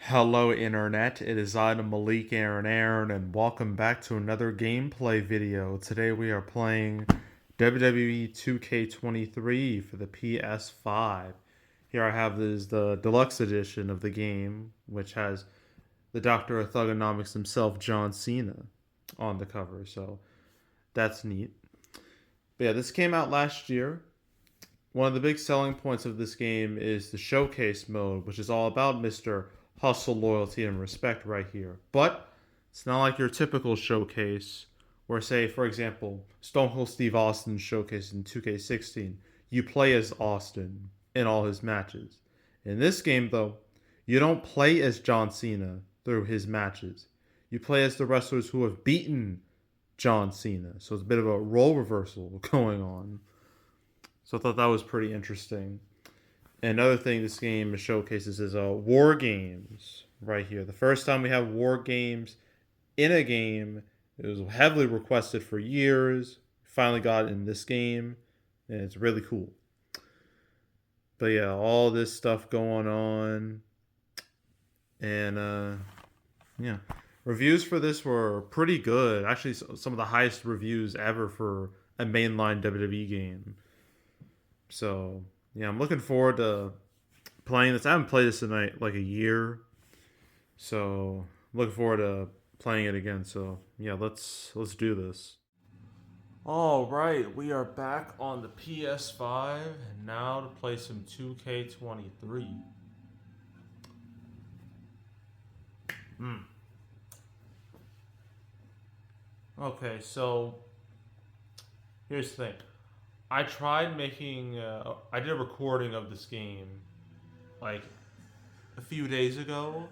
Hello Internet, it is I, Malik Aaron, and welcome back to another gameplay video. Today we are playing WWE 2K23 for the PS5. Here I have the deluxe edition of the game, which has the Doctor of Thugonomics himself, John Cena, on the cover, so that's neat. But yeah, this came out last year. One of the big selling points of this game is the showcase mode, which is all about Mr. Hustle, loyalty, and respect right here. But it's not like your typical showcase where, say, for example, Stone Cold Steve Austin's showcase in 2K16, you play as Austin in all his matches. In this game, though, you don't play as John Cena through his matches. You play as the wrestlers who have beaten John Cena. So it's a bit of a role reversal going on. So I thought that was pretty interesting. And another thing this game showcases is war games right here. The first time we have war games in a game, it was heavily requested for years. Finally got it in this game, and it's really cool. But yeah, all this stuff going on, and yeah, reviews for this were pretty good. Actually, some of the highest reviews ever for a mainline WWE game. So yeah, I'm looking forward to playing this. I haven't played this in like a year, so I'm looking forward to playing it again. So yeah, let's do this. All right, we are back on the PS5 and now to play some 2K23. Okay, so here's the thing. I tried making. I did a recording of this game like a few days ago,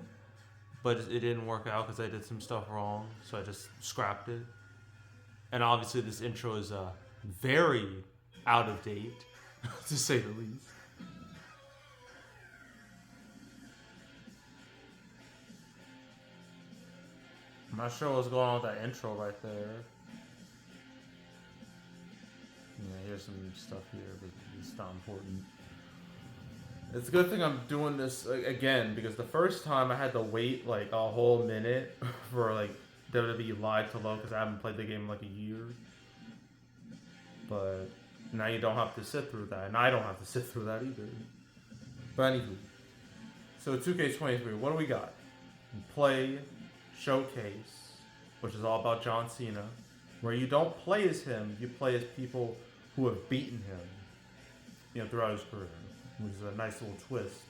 but it didn't work out because I did some stuff wrong, so I just scrapped it. And obviously, this intro is very out of date, to say the least. I'm not sure what's going on with that intro right there. Yeah, here's some stuff here, but it's not important. It's a good thing I'm doing this again because the first time I had to wait like a whole minute for like WWE Live to load because I haven't played the game in like a year. But now you don't have to sit through that, and I don't have to sit through that either. But anywho, so 2K23, what do we got? Play Showcase, which is all about John Cena, where you don't play as him, you play as people who have beaten him, throughout his career, which is a nice little twist.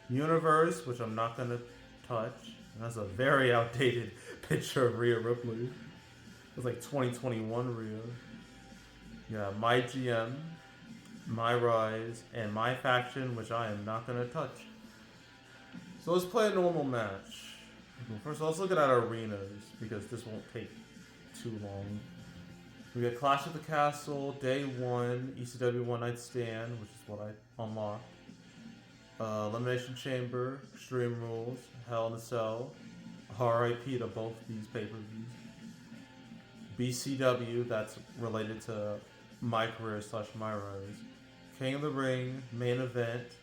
Universe, which I'm not gonna touch. And that's a very outdated picture of Rhea Ripley. It's like 2021 Rhea. Yeah, my GM, my Rise, and my faction, which I am not gonna touch. So let's play a normal match. First, let's look at our arenas because this won't take too long. We got Clash of the Castle, Day 1, ECW One Night Stand, which is what I unlocked. Elimination Chamber, Extreme Rules, Hell in a Cell, RIP to both these pay-per-views. BCW, that's related to my career / my rise. King of the Ring, Main Event,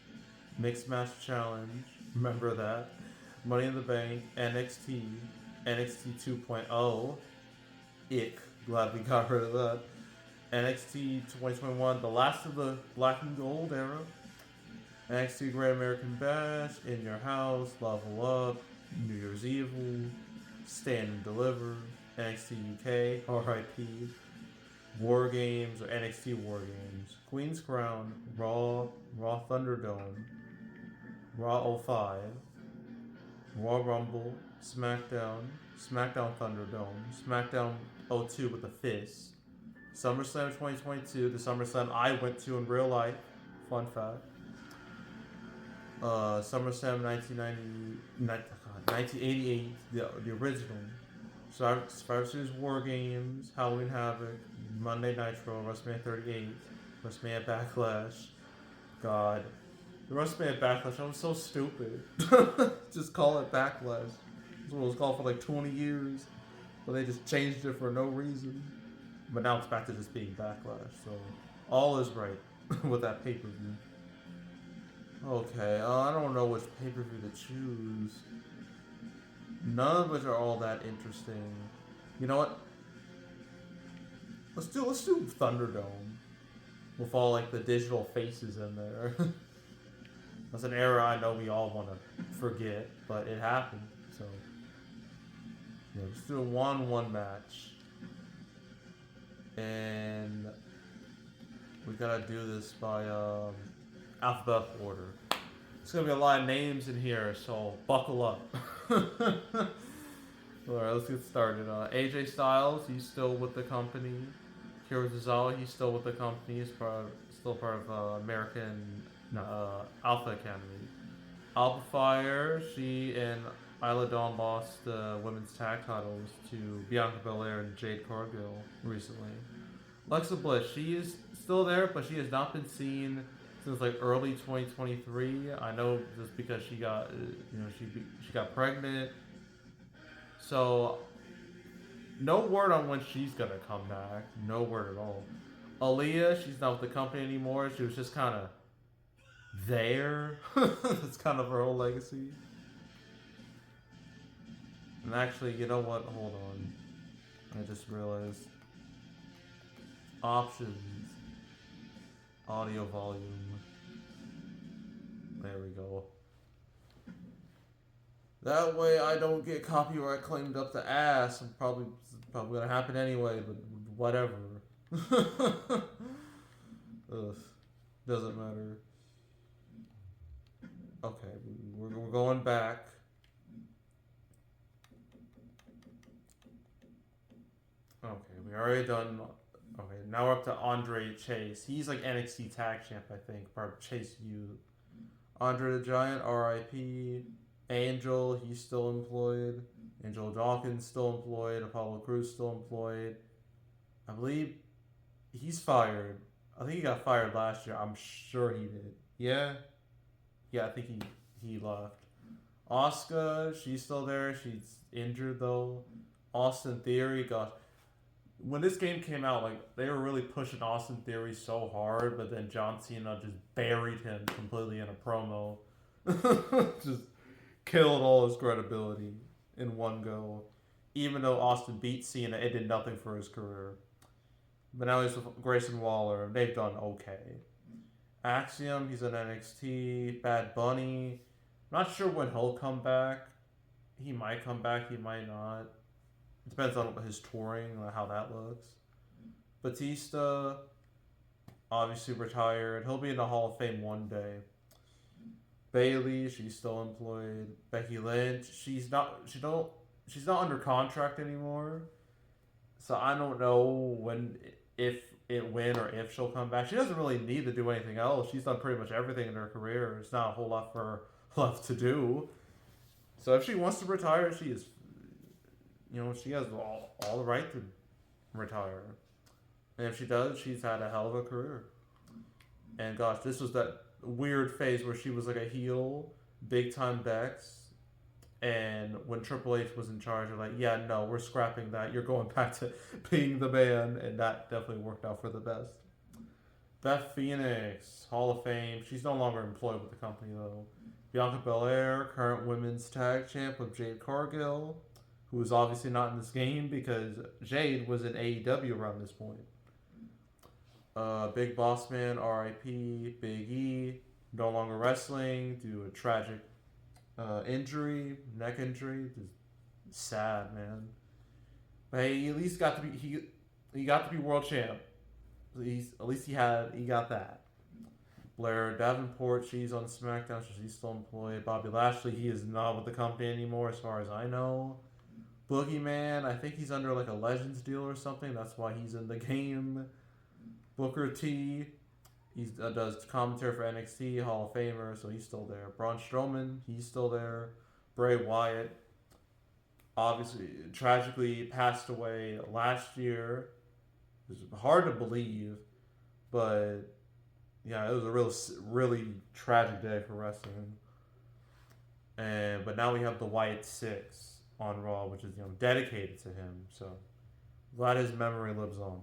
Mixed Match Challenge, remember that. Money in the Bank, NXT, NXT 2.0, Ick. Glad we got rid of that. NXT 2021, the last of the Black and Gold era. NXT Great American Bash, In Your House, Level Up, New Year's Evil, Stand and Deliver, NXT UK, RIP, War Games or NXT War Games, Queen's Crown, Raw Thunderdome, Raw 05, Raw Rumble, SmackDown Thunderdome, SmackDown 02 with the fist, SummerSlam 2022, the SummerSlam I went to in real life, fun fact. SummerSlam 1988, the original. Survivor Series War Games, Halloween Havoc, Monday Nitro, WrestleMania 38, WrestleMania Backlash. God. The WrestleMania Backlash, I was so stupid. Just call it Backlash. That's what it was called for like 20 years. But they just changed it for no reason. But now it's back to just being Backlash. So all is right with that pay-per-view. Okay, I don't know which pay-per-view to choose. None of which are all that interesting. You know what? Let's do Thunderdome with all like the digital faces in there. That's an era I know we all want to forget, but it happened. So yeah, let's do a 1-1 match, and we gotta do this by alphabetical order. It's gonna be a lot of names in here, so buckle up. Alright, let's get started. AJ Styles, he's still with the company. Kira Tozawa, he's still with the company. He's still part of American Alpha Academy. Alpha Fire, she and Isla Dawn lost the women's tag titles to Bianca Belair and Jade Cargill recently. Alexa Bliss, she is still there, but she has not been seen since like early 2023. I know just because she got, she got pregnant. So no word on when she's gonna come back. No word at all. Aaliyah, she's not with the company anymore. She was just kind of there. That's kind of her whole legacy. And actually, you know what? Hold on. I just realized. Options. Audio volume. There we go. That way I don't get copyright claimed up the ass. I'm probably gonna happen anyway, but whatever. Ugh. Doesn't matter. Okay, we're going back. Okay, we already done. Okay, now we're up to Andre Chase. He's like NXT Tag Champ, I think, part of Chase U. Andre the Giant, R.I.P. Angel, he's still employed. Angel Dawkins still employed. Apollo Crews still employed. I believe he's fired. I think he got fired last year. I'm sure he did. Yeah, yeah. I think he left. Asuka, she's still there. She's injured though. Austin Theory, gosh, when this game came out, like they were really pushing Austin Theory so hard, but then John Cena just buried him completely in a promo. Just killed all his credibility in one go. Even though Austin beat Cena, it did nothing for his career. But now he's with Grayson Waller. They've done okay. Axiom, he's in NXT. Bad Bunny, not sure when he'll come back. He might come back, he might not. It depends on his touring, how that looks. Batista, obviously retired. He'll be in the Hall of Fame one day. Bailey, she's still employed. Becky Lynch, she's not under contract anymore. So I don't know when or if she'll come back. She doesn't really need to do anything else. She's done pretty much everything in her career. There's not a whole lot for her left to do. So if she wants to retire, she is, she has all the right to retire. And if she does, she's had a hell of a career. And gosh, this was that weird phase where she was like a heel, big time Bex. And when Triple H was in charge, they're like, yeah, no, we're scrapping that. You're going back to being the man. And that definitely worked out for the best. Beth Phoenix, Hall of Fame. She's no longer employed with the company, though. Bianca Belair, current women's tag champ with Jade Cargill, who is obviously not in this game because Jade was in AEW around this point. Big Boss Man, RIP, Big E, no longer wrestling due to a tragic injury, neck injury. Just sad, man. But hey, he at least got to be he got to be world champ. At least he got that. Blair Davenport, she's on SmackDown, so she's still employed. Bobby Lashley, he is not with the company anymore, as far as I know. Boogeyman, I think he's under like a Legends deal or something. That's why he's in the game. Booker T, he does commentary for NXT, Hall of Famer, so he's still there. Braun Strowman, he's still there. Bray Wyatt, obviously, tragically passed away last year. It's hard to believe, but yeah, it was a really tragic day for wrestling. But now we have the Wyatt Six on Raw, which is dedicated to him. So glad his memory lives on.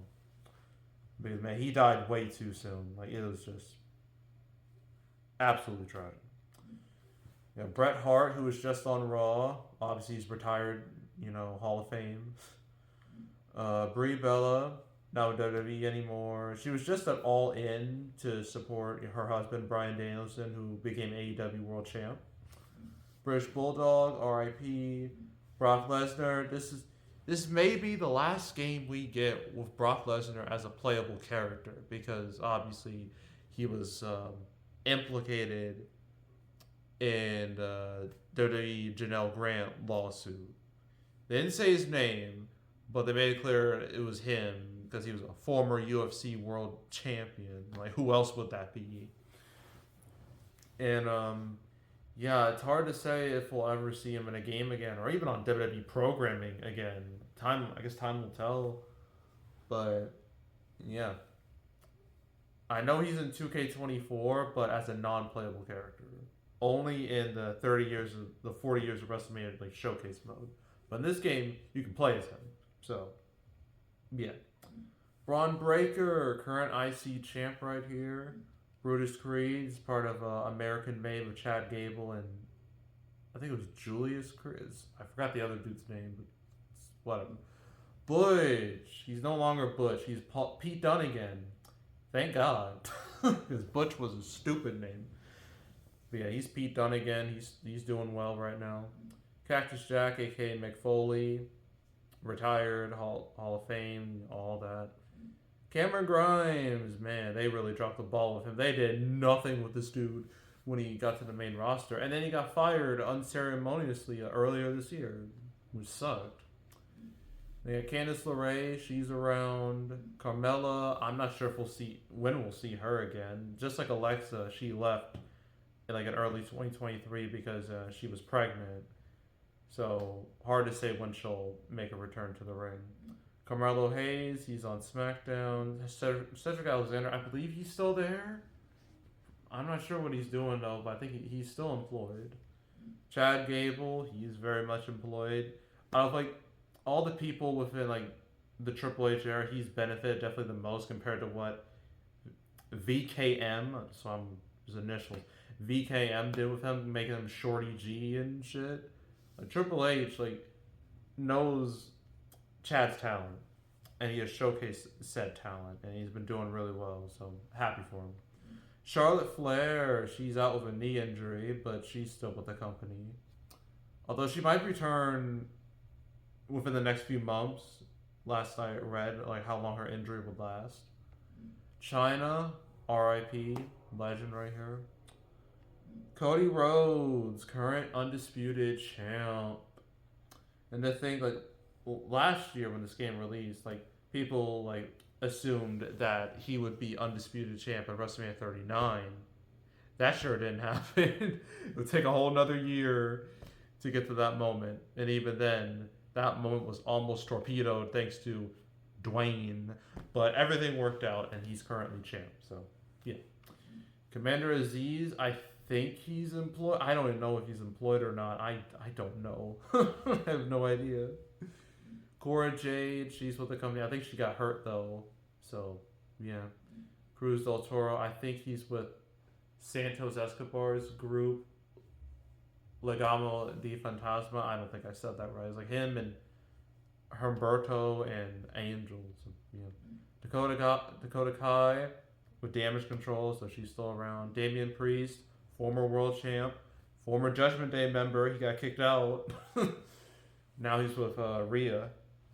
Because man, he died way too soon. Like it was just Absolutely tragic. Yeah, Bret Hart, who was just on Raw, obviously he's retired, Hall of Fame. Brie Bella, not with WWE anymore. She was just at All In to support her husband Bryan Danielson, who became AEW World Champ. British Bulldog, R.I.P. Brock Lesnar. This may be the last game we get with Brock Lesnar as a playable character because obviously he was implicated in WWE Janelle Grant lawsuit. They didn't say his name, but they made it clear it was him because he was a former UFC World Champion. Like, who else would that be? And yeah, it's hard to say if we'll ever see him in a game again, or even on WWE programming again. I guess time will tell. But yeah, I know he's in 2K24, but as a non-playable character, only in the 40 years of WrestleMania like showcase mode. But in this game, you can play as him. So yeah, Braun Breaker, current IC champ right here. Brutus Creed is part of American Made with Chad Gable and I think it was Julius Chris. I forgot the other dude's name, but whatever. Butch. He's no longer Butch. He's Pete Dunne again. Thank God, because Butch was a stupid name. But yeah, he's Pete Dunne again. He's doing well right now. Cactus Jack, aka Mick Foley, retired, Hall of Fame, all that. Cameron Grimes, man, they really dropped the ball with him. They did nothing with this dude when he got to the main roster. And then he got fired unceremoniously earlier this year, which sucked. They got Candice LeRae, she's around. Carmella, I'm not sure if when we'll see her again. Just like Alexa, she left in early 2023 because she was pregnant. So hard to say when she'll make a return to the ring. Carmelo Hayes, he's on SmackDown. Cedric Alexander, I believe he's still there. I'm not sure what he's doing though, but I think he's still employed. Chad Gable, he's very much employed. Out of all the people within the Triple H era, he's benefited definitely the most compared to what VKM, so I'm his initials, VKM did with him, making him Shorty G and shit. Triple H knows Chad's talent, and he has showcased said talent, and he's been doing really well. So happy for him. Charlotte Flair, she's out with a knee injury, but she's still with the company. Although she might return within the next few months. Last I read, how long her injury would last. China, R.I.P. Legend right here. Cody Rhodes, current undisputed champ. And the thing, last year when this game released, people assumed that he would be undisputed champ at WrestleMania 39. That sure didn't happen. It would take a whole nother year to get to that moment, and even then, that moment was almost torpedoed thanks to Dwayne. But everything worked out, and he's currently champ. So yeah, Commander Aziz, I think he's employed. I don't even know if he's employed or not. I don't know. I have no idea. Cora Jade, she's with the company. I think she got hurt though. So yeah. Cruz del Toro, I think he's with Santos Escobar's group. Legamo di Fantasma. I don't think I said that right. It's him and Humberto and Angel. So, yeah. Dakota Kai with damage control, so she's still around. Damian Priest, former world champ, former Judgment Day member. He got kicked out. Now he's with Rhea,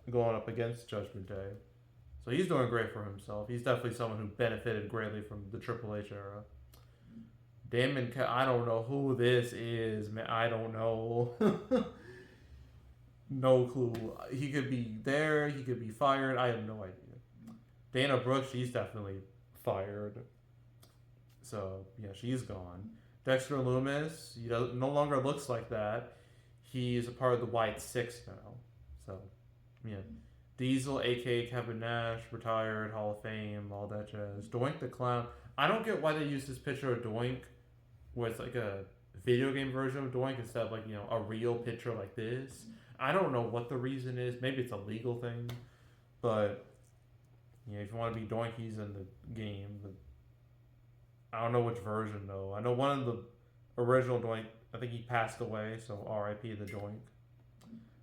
going up against Judgment Day. So he's doing great for himself. He's definitely someone who benefited greatly from the Triple H era. I don't know who this is, man. I don't know. No clue. He could be there. He could be fired. I have no idea. Dana Brooks, she's definitely fired. So, yeah, she's gone. Dexter Loomis, he no longer looks like that. He's a part of the White Six now. So, yeah. Diesel, a.k.a. Kevin Nash, retired, Hall of Fame, all that jazz. Doink the Clown. I don't get why they use this picture of Doink where it's a video game version of Doink instead of a real picture like this. I don't know what the reason is. Maybe it's a legal thing. But, if you want to be Doink, he's in the game. But I don't know which version though. I know one of the original Doink. I think he passed away, so R.I.P. the Doink.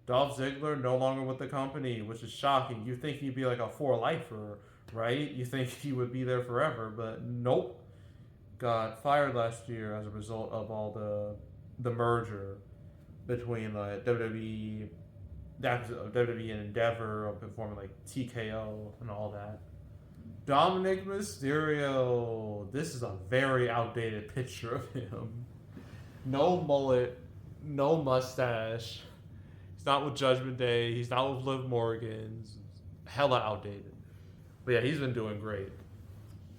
Dolph Ziggler no longer with the company, which is shocking. You think he'd be like a for lifer, right? You think he would be there forever, but nope. Got fired last year as a result of all the merger between WWE, WWE and Endeavor, of performing like TKO and all that. Dominic Mysterio. This is a very outdated picture of him. No mullet, no mustache. He's not with Judgment Day. He's not with Liv Morgan. Hella outdated. But yeah, he's been doing great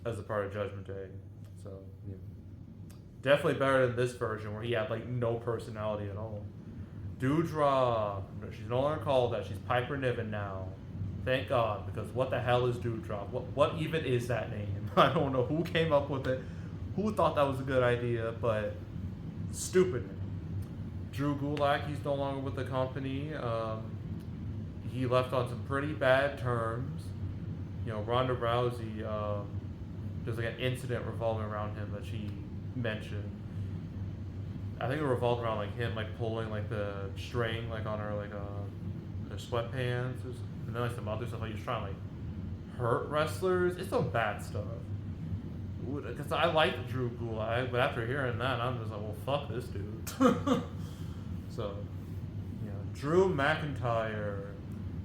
as a part of Judgment Day. So yeah. Definitely better than this version where he had like no personality at all. Doudrop. She's no longer called that. She's Piper Niven now. Thank God, because what the hell is Doudrop? What even is that name? I don't know who came up with it, who thought that was a good idea, but stupid name. Drew Gulak, he's no longer with the company. He left on some pretty bad terms. You know, Ronda Rousey, there's like an incident revolving around him that she mentioned. I think it revolved around like him like pulling like the string like on her like her sweatpants, and then like some other stuff like he's trying to like hurt wrestlers. It's some bad stuff. Because I like Drew Gulak, but after hearing that, I'm just like, well, fuck this dude. So, yeah, Drew McIntyre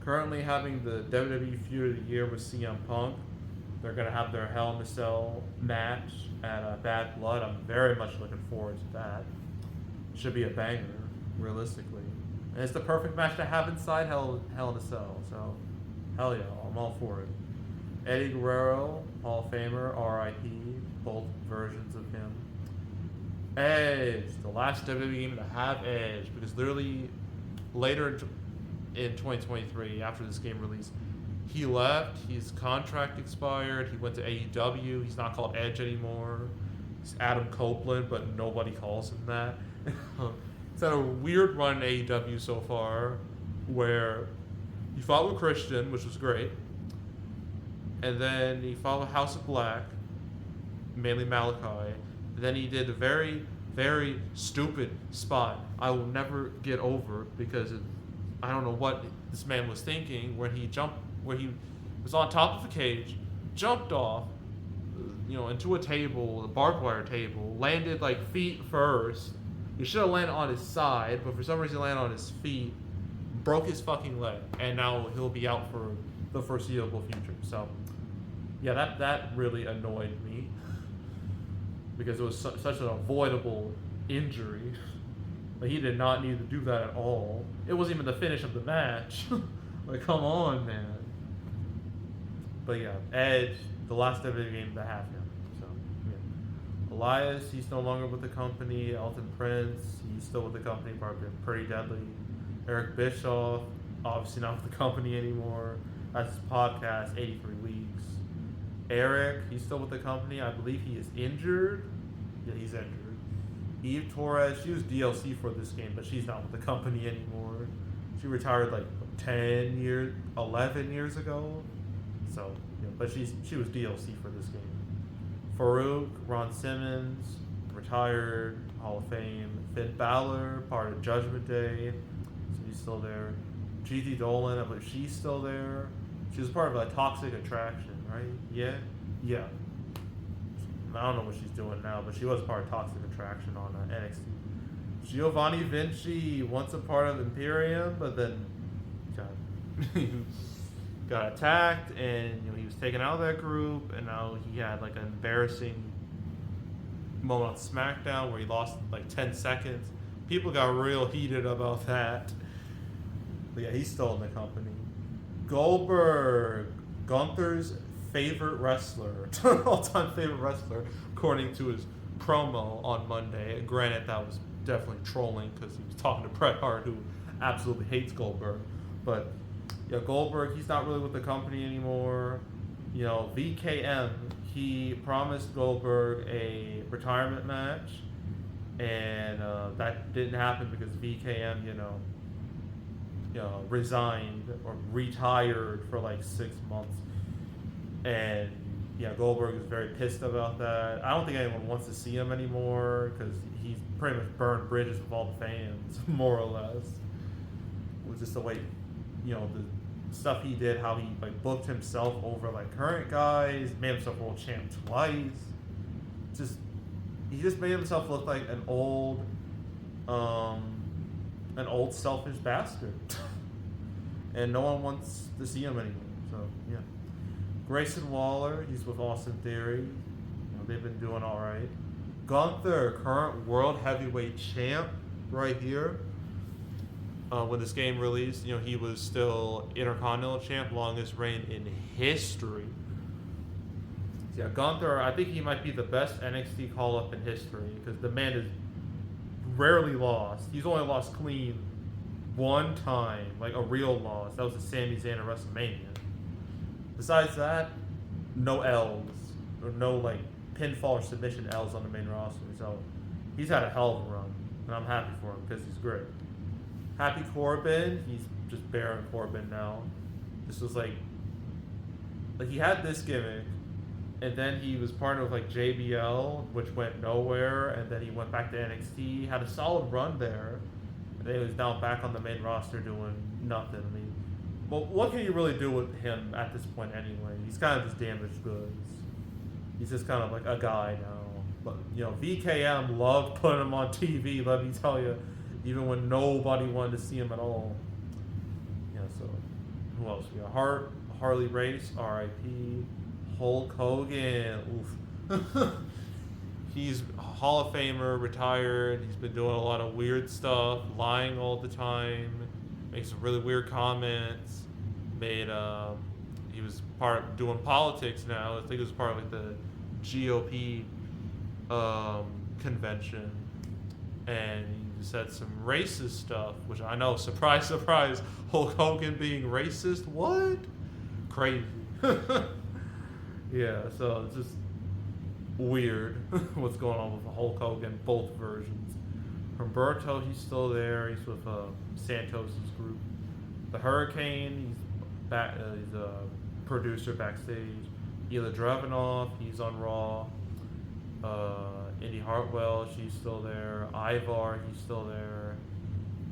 currently having the WWE Feud of the Year with CM Punk. They're gonna have their Hell in a Cell match at Bad Blood. I'm very much looking forward to that. Should be a banger, realistically. And it's the perfect match to have inside Hell in a Cell. So, hell yeah, I'm all for it. Eddie Guerrero, Hall of Famer, R.I.P. Both versions of him. Edge, the last WWE game to have Edge, because literally later in 2023, after this game released, he left. His contract expired. He went to AEW. He's not called Edge anymore. He's Adam Copeland, but nobody calls him that. It's had a weird run in AEW so far, where he fought with Christian, which was great, and then he fought with House of Black, mainly Malachi. And then he did a very, very stupid spot I will never get over, because I don't know what this man was thinking when he jumped, where he was on top of a cage, jumped off, into a table, a barbed wire table, landed like feet first. He should have landed on his side, but for some reason he landed on his feet, broke his fucking leg, and now he'll be out for the foreseeable future. So, yeah, that really annoyed me, because it was such an avoidable injury. Like, he did not need to do that at all. It wasn't even the finish of the match. Like, come on, man. But yeah, Edge, the last WWE game to have him. So, yeah. Elias, he's no longer with the company. Elton Prince, he's still with the company, probably pretty deadly. Eric Bischoff, obviously not with the company anymore. That's his podcast, 83 Weeks. Eric, he's still with the company. I believe he is injured. Yeah, he's injured. Eve Torres, she was DLC for this game, but she's not with the company anymore. She retired like 11 years ago. So, but she was DLC for this game. Farouk, Ron Simmons, retired, Hall of Fame. Finn Balor, part of Judgment Day, so he's still there. GT Dolan, I believe she's still there. She was part of a Toxic Attraction, right? Yeah. I don't know what she's doing now, but she was part of Toxic Attraction on NXT. Giovanni Vinci, once a part of Imperium, but then got attacked, and he was taken out of that group, and now he had like an embarrassing moment on SmackDown where he lost like 10 seconds. People got real heated about that. But yeah, he's still in the company. Goldberg, Gunther's favorite wrestler, all-time favorite wrestler, according to his promo on Monday. Granted, that was definitely trolling, because he was talking to Bret Hart, who absolutely hates Goldberg. But yeah, Goldberg, he's not really with the company anymore. VKM, he promised Goldberg a retirement match, and that didn't happen because VKM, resigned or retired for like 6 months. And yeah, Goldberg is very pissed about that. I don't think anyone wants to see him anymore because he's pretty much burned bridges with all the fans, more or less. It was just the way, the stuff he did, how he like booked himself over like current guys, made himself world champ twice. Just he just made himself look like um, an old selfish bastard, and no one wants to see him anymore. So yeah. Grayson Waller, he's with Austin Theory. They've been doing all right. Gunther, current world heavyweight champ, right here. When this game released, he was still Intercontinental champ, longest reign in history. Yeah, Gunther, I think he might be the best NXT call-up in history because the man is rarely lost. He's only lost clean one time, like a real loss. That was the Sami Zayn at WrestleMania. Besides that, no L's or no like pinfall or submission L's on the main roster. So he's had a hell of a run, and I'm happy for him because he's great. Happy Corbin, he's just Baron Corbin now. This was like he had this gimmick, and then he was partnered with like JBL, which went nowhere, and then he went back to NXT, had a solid run there, and then he was now back on the main roster doing nothing. I mean, well, what can you really do with him at this point anyway? He's kind of just damaged goods. He's just kind of like a guy now. But VKM loved putting him on TV, let me tell you, even when nobody wanted to see him at all. So who else? We got Harley Race, R.I.P. Hulk Hogan, oof. He's a Hall of Famer, retired. He's been doing a lot of weird stuff, lying all the time, makes some really weird comments. He was doing politics now. I think it was part of like the GOP convention, and he said some racist stuff, which I know, surprise, surprise, Hulk Hogan being racist. What? Crazy. Yeah, so it's just weird what's going on with Hulk Hogan, both versions. Humberto, he's still there. He's with Santos' group. The Hurricane, he's back. He's a producer backstage. Ilya Dragunov, he's on Raw. Indy Hartwell, she's still there. Ivar, he's still there.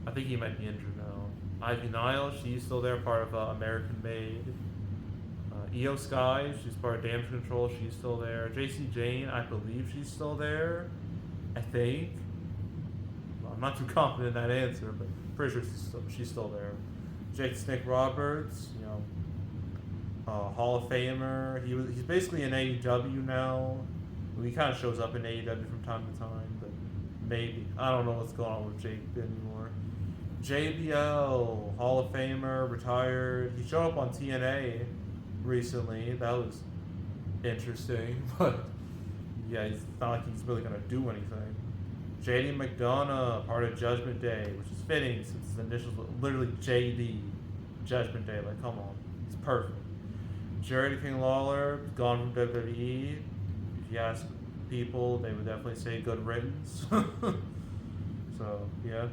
I think he might be injured now. Ivy Nile, she's still there, part of American Made. Io Sky, she's part of Damage Control, she's still there. JC Jane, I believe she's still there. I think. Well, I'm not too confident in that answer, but pretty sure she's still there. Jake Snake Roberts, Hall of Famer. He's basically in AEW now. He kind of shows up in AEW from time to time, but maybe. I don't know what's going on with Jake anymore. JBL, Hall of Famer, retired. He showed up on TNA recently. That was interesting, but yeah, it's not like he's really going to do anything. JD McDonough, part of Judgment Day, which is fitting since his initials were literally JD, Judgment Day. Like, come on. He's perfect. Jerry the King Lawler, gone from WWE. If you ask people, they would definitely say good riddance. So, yeah.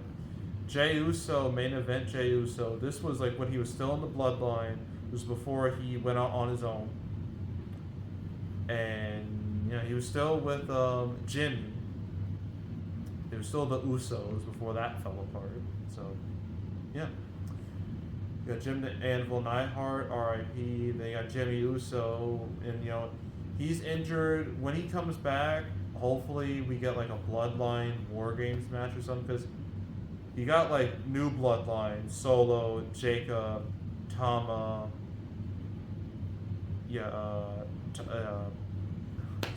Jey Uso, main event Jey Uso. This was like when he was still in the bloodline. It was before he went out on his own. And, he was still with Jimmy. It was still the Usos before that fell apart. So, yeah. You got Jim the Anvil Neidhart, R.I.P. Then you got Jimmy Uso. And, he's injured. When he comes back, hopefully we get like a Bloodline War Games match or something. Because you got like new Bloodline, Solo, Jacob, Tama.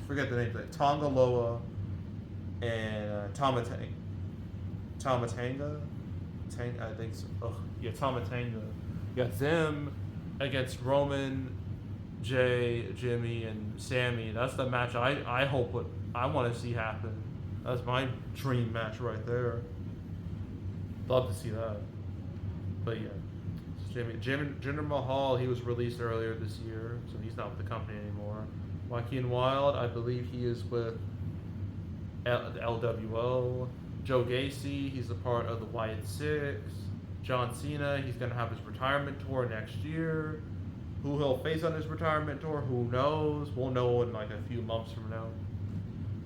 Forget the name. Tonga Loa and Tamatanga. I think so. Tamatanga. You got them against Roman, Jay, Jimmy, and Sammy. That's the match I hope I want to see happen. That's my dream match right there. Love to see that. But yeah, Jinder Mahal, he was released earlier this year, so he's not with the company anymore. Joaquin Wilde, I believe he is with LWO. Joe Gacy, he's a part of the Wyatt Six. John Cena, he's going to have his retirement tour next year. Who he'll face on his retirement tour, who knows? We'll know in like a few months from now.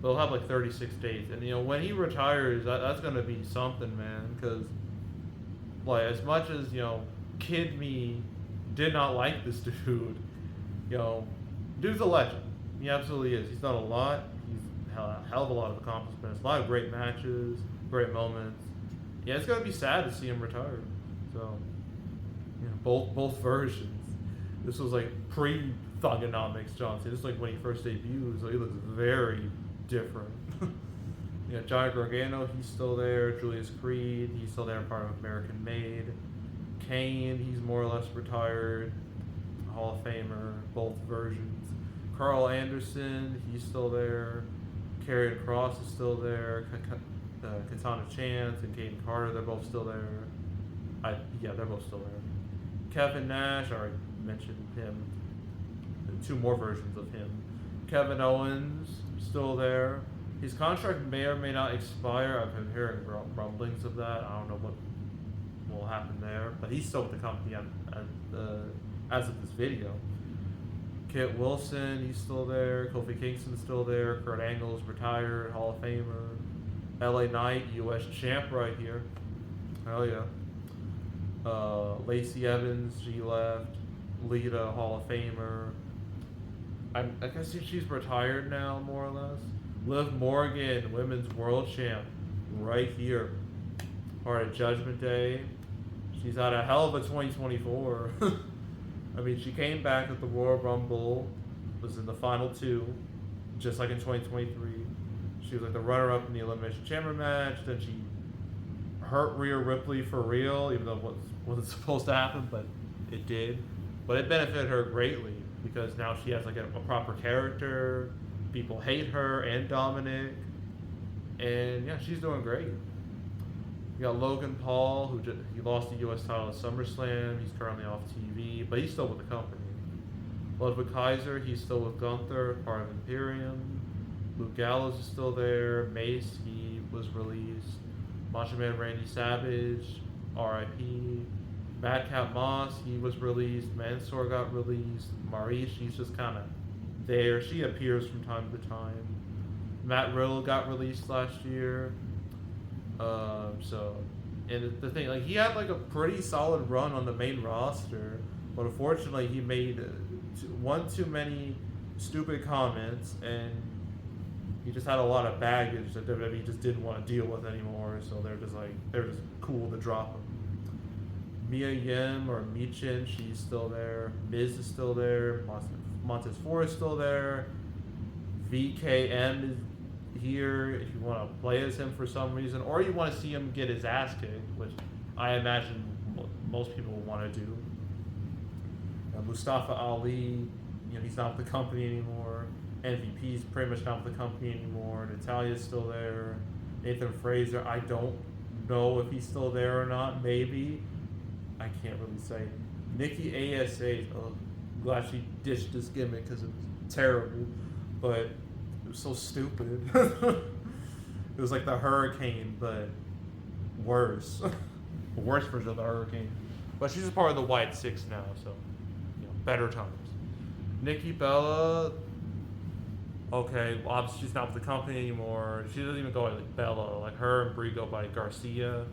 They'll have like 36 days, and when he retires, that's gonna be something, man. Because like as much as kid me did not like this dude, you know, dude's a legend. He absolutely is. He's done a lot. He's had a hell of a lot of accomplishments, a lot of great matches, great moments. Yeah, it's gonna be sad to see him retire. So, both versions. This was like pre-Thugonomics John Cena. This is like when he first debuted, so he looks very different. Johnny Gargano, he's still there. Julius Creed, he's still there, part of American Made. Kane, he's more or less retired. Hall of Famer, both versions. Carl Anderson, he's still there. Karrion Kross is still there. Katana Chance and Caden Carter, they're both still there. They're both still there. Kevin Nash, I already mentioned him. Two more versions of him. Kevin Owens, still there. His contract may or may not expire. I've been hearing rumblings of that. I don't know what will happen there, but he's still with the company as of this video. Kit Wilson, he's still there. Kofi Kingston's still there. Kurt Angle's retired, Hall of Famer. LA Knight, US champ right here. Hell yeah. Lacey Evans, she left. Lita, Hall of Famer. I guess she's retired now, more or less. Liv Morgan, women's world champ, right here. Part of Judgment Day. She's had a hell of a 2024. I mean, she came back at the Royal Rumble, was in the final two, just like in 2023. She was like the runner-up in the Elimination Chamber match. Then she hurt Rhea Ripley for real, even though it wasn't supposed to happen, but it did. But it benefited her greatly because now she has like a proper character. People hate her and Dominic, and yeah, she's doing great. You got Logan Paul, he lost the U.S. title at SummerSlam. He's currently off TV, but he's still with the company. Ludwig Kaiser, he's still with Gunther, part of Imperium. Luke Gallows is still there. Mace, he was released. Macho Man Randy Savage, R.I.P. Madcap Moss, he was released. Mansoor got released. Maurice, she's just kind of there. She appears from time to time. Matt Riddle got released last year. And the thing, like, he had like a pretty solid run on the main roster, but unfortunately he made one too many stupid comments, and he just had a lot of baggage that WWE just didn't want to deal with anymore. So they're just cool to drop him. Mia Yim or Michin, she's still there. Miz is still there. Montez Ford is still there. VKM is here if you want to play as him for some reason, or you want to see him get his ass kicked, which I imagine most people will want to do. Mustafa Ali, he's not with the company anymore. MVP's pretty much not with the company anymore. Natalia's still there. Nathan Fraser, I don't know if he's still there or not. Maybe. I can't really say. Nikki ASA, glad she ditched this gimmick because it was terrible, but it was so stupid. It was like the Hurricane, but worse. A worse version of the Hurricane. But she's a part of the White Six now, so better times. Nikki Bella, okay, well, obviously she's not with the company anymore. She doesn't even go by like Bella. Like her and Brie go by Garcia.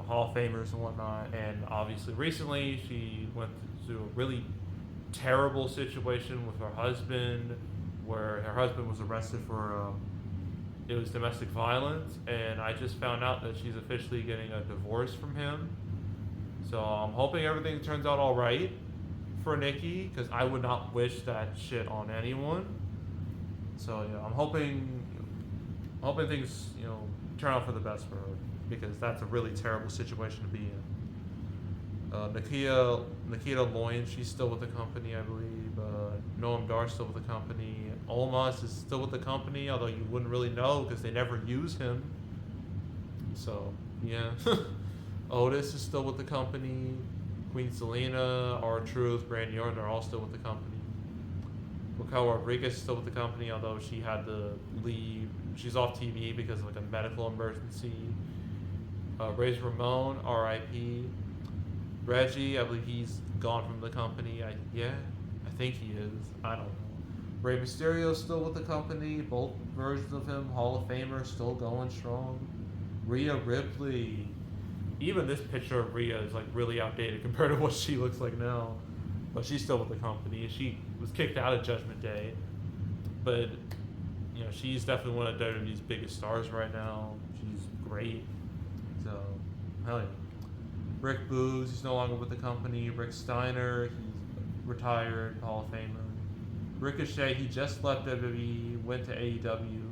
Hall of Famers and whatnot. And obviously recently she went through a really terrible situation with her husband, where her husband was arrested for it was domestic violence, and I just found out that she's officially getting a divorce from him. So I'm hoping everything turns out all right for Nikki, because I would not wish that shit on anyone. So I'm hoping things turn out for the best for her, because that's a really terrible situation to be in. Nikita Loin, she's still with the company, I believe. Noam Dar's still with the company. Omos is still with the company, although you wouldn't really know because they never use him. So, yeah. Otis is still with the company. Queen Selena, R-Truth, Randy Orton are all still with the company. Raquel Rodriguez is still with the company, although she had to leave. She's off TV because of like a medical emergency. Razor Ramon, R.I.P. Reggie, I believe he's gone from the company. I think he is. I don't know. Rey Mysterio's still with the company. Both versions of him, Hall of Famer, still going strong. Rhea Ripley. Even this picture of Rhea is like really outdated compared to what she looks like now. But she's still with the company. She was kicked out of Judgment Day. But she's definitely one of WWE's biggest stars right now. She's great. So, hell yeah. Rick Boogs, he's no longer with the company. Rick Steiner, he's retired, Hall of Famer. Ricochet, he just left WWE, went to AEW.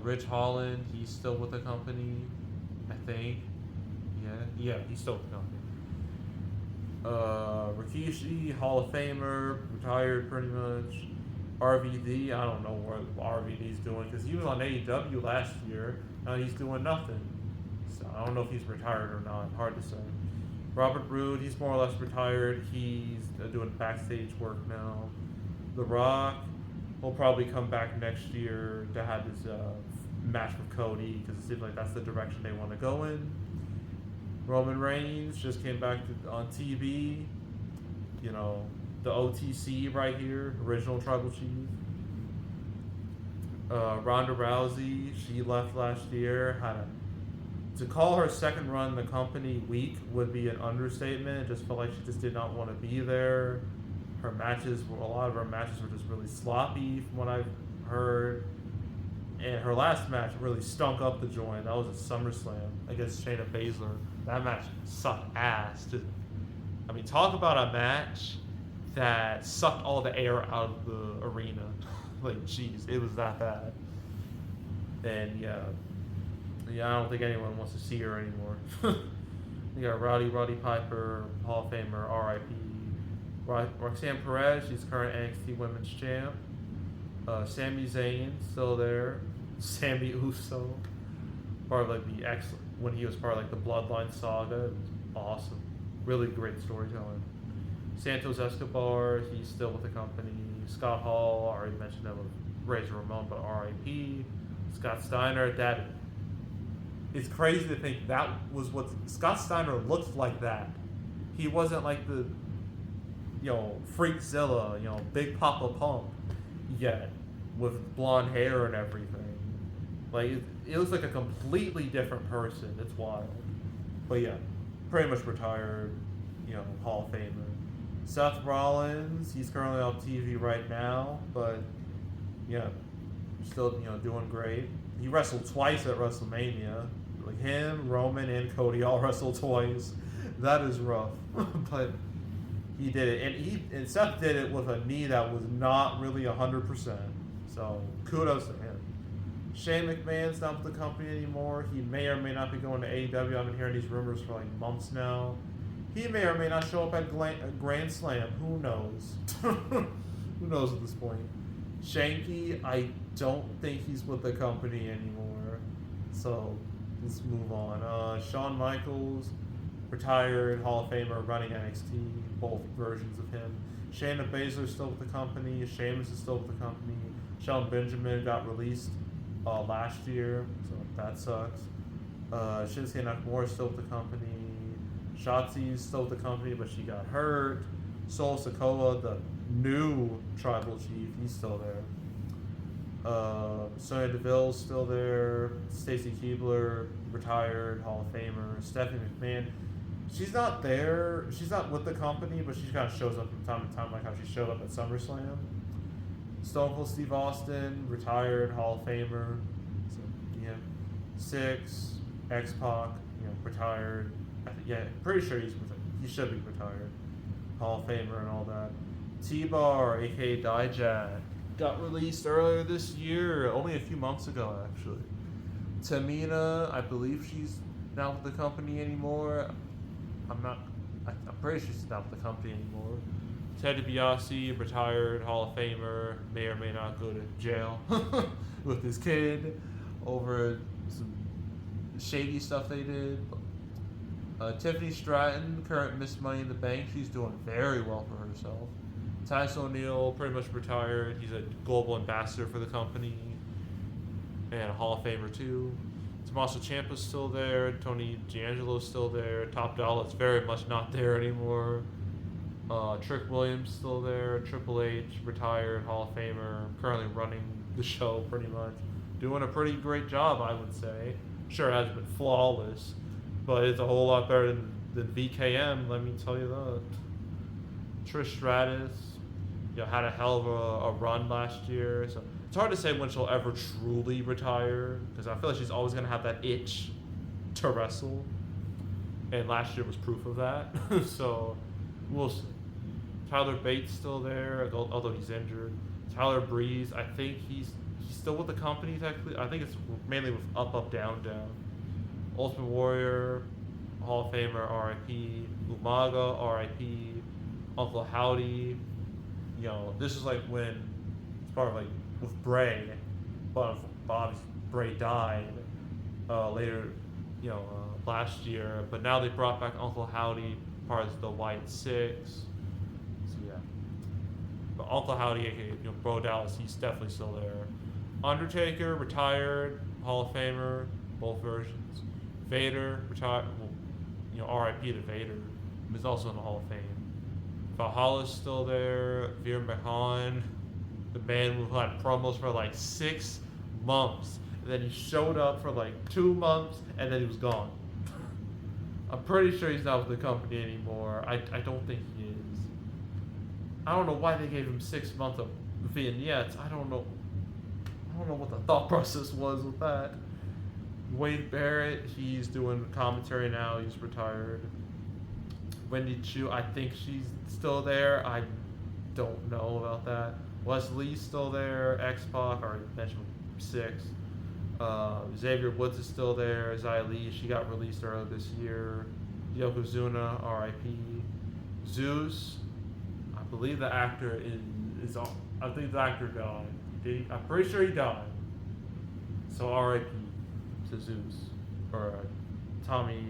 Ridge Holland, he's still with the company, I think. Yeah, he's still with the company. Rikishi, Hall of Famer, retired pretty much. RVD, I don't know what RVD's doing because he was on AEW last year. Now he's doing nothing. So I don't know if he's retired or not. Hard to say. Robert Roode, he's more or less retired. He's doing backstage work now. The Rock will probably come back next year to have his match with Cody because it seems like that's the direction they want to go in. Roman Reigns just came back on TV. The OTC right here, original Tribal Chief. Ronda Rousey, she left last year. To call her second run in the company weak would be an understatement. It just felt like she just did not want to be there. A lot of her matches were just really sloppy from what I've heard. And her last match really stunk up the joint. That was at SummerSlam against Shayna Baszler. That match sucked ass. Talk about a match that sucked all the air out of the arena. Jeez, it was that bad. And I don't think anyone wants to see her anymore. You got Roddy Piper, Hall of Famer, R.I.P. Roxanne Perez, she's current NXT Women's Champ. Sami Zayn, still there. Sami Uso, part of when he was part of the Bloodline saga. It was awesome. Really great storytelling. Santos Escobar, he's still with the company. Scott Hall, I already mentioned that with Razor Ramon, but R.I.P. Scott Steiner, it's crazy to think that was what Scott Steiner looked like. That he wasn't like the Freakzilla, Big Papa Pump yet with blonde hair and everything. It was like a completely different person. It's wild. But yeah, pretty much retired, Hall of Famer. Seth Rollins, he's currently off TV right now, but still doing great. He wrestled twice at WrestleMania. Him, Roman, and Cody all wrestled twice. That is rough, but he did it, and Seth did it with a knee that was not really 100%. So kudos to him. Shane McMahon's not with the company anymore. He may or may not be going to AEW. I've been hearing these rumors for months now. He may or may not show up at Grand Slam. Who knows? Who knows at this point? Shanky, I don't think he's with the company anymore. So let's move on. Shawn Michaels, retired, Hall of Famer, running NXT, both versions of him. Shayna Baszler still with the company. Sheamus is still with the company. Shelton Benjamin got released last year, so that sucks. Shinsuke Nakamura is still with the company. Shotzi's still with the company, but she got hurt. Solo Sikoa, the new Tribal Chief, he's still there. Sonya Deville's still there. Stacy Keibler, retired, Hall of Famer. Stephanie McMahon, she's not there. She's not with the company, but she kind of shows up from time to time, like how she showed up at SummerSlam. Stone Cold Steve Austin, retired, Hall of Famer. So, Six, X-Pac, retired. Pretty sure he should be retired. Hall of Famer and all that. T-Bar, aka Dijak, got released earlier this year, only a few months ago actually. Tamina, I believe she's not with the company anymore. I'm pretty sure she's not with the company anymore. Ted DiBiase, retired, Hall of Famer, may or may not go to jail with his kid over some shady stuff they did. Tiffany Stratton, current Miss Money in the Bank, she's doing very well for herself. Titus O'Neil, pretty much retired. He's a global ambassador for the company and a Hall of Famer too. Tommaso Ciampa's still there. Tony D'Angelo's still there. Top Dollar's very much not there anymore. Trick Williams still there. Triple H, retired Hall of Famer, currently running the show pretty much. Doing a pretty great job, I would say. Sure, it hasn't been flawless, but it's a whole lot better than VKM, let me tell you that. Trish Stratus, had a hell of a run last year. So it's hard to say when she'll ever truly retire, because I feel like she's always going to have that itch to wrestle. And last year was proof of that. So we'll see. Tyler Bates still there, although he's injured. Tyler Breeze, I think he's still with the company technically. I think it's mainly with Up, Up, Down, Down. Ultimate Warrior, Hall of Famer, R.I.P. Umaga, R.I.P. Uncle Howdy. This is like when it's part of like with Bray, but obviously Bray died later, last year. But now they brought back Uncle Howdy, part of the White Six. But Uncle Howdy, aka Bro Dallas, he's definitely still there. Undertaker, retired, Hall of Famer, both versions. Vader, retired, R.I.P. to Vader. He's also in the Hall of Fame. Valhalla's still there. Veer Mahan, the man who had promos for like 6 months. And then he showed up for like 2 months, and then he was gone. I'm pretty sure he's not with the company anymore. I don't think he is. I don't know why they gave him 6 months of vignettes. I don't know what the thought process was with that. Wade Barrett, he's doing commentary now. He's retired. Wendy Chu, I think she's still there. I don't know about that. Leslie's still there. X-Pac, already mentioned 6. Xavier Woods is still there. Xia Li, she got released earlier this year. Yokozuna, R.I.P. Zeus, I believe the actor is on. I think the actor died. I'm pretty sure he died. So R.I.P. to Zeus. Or Tommy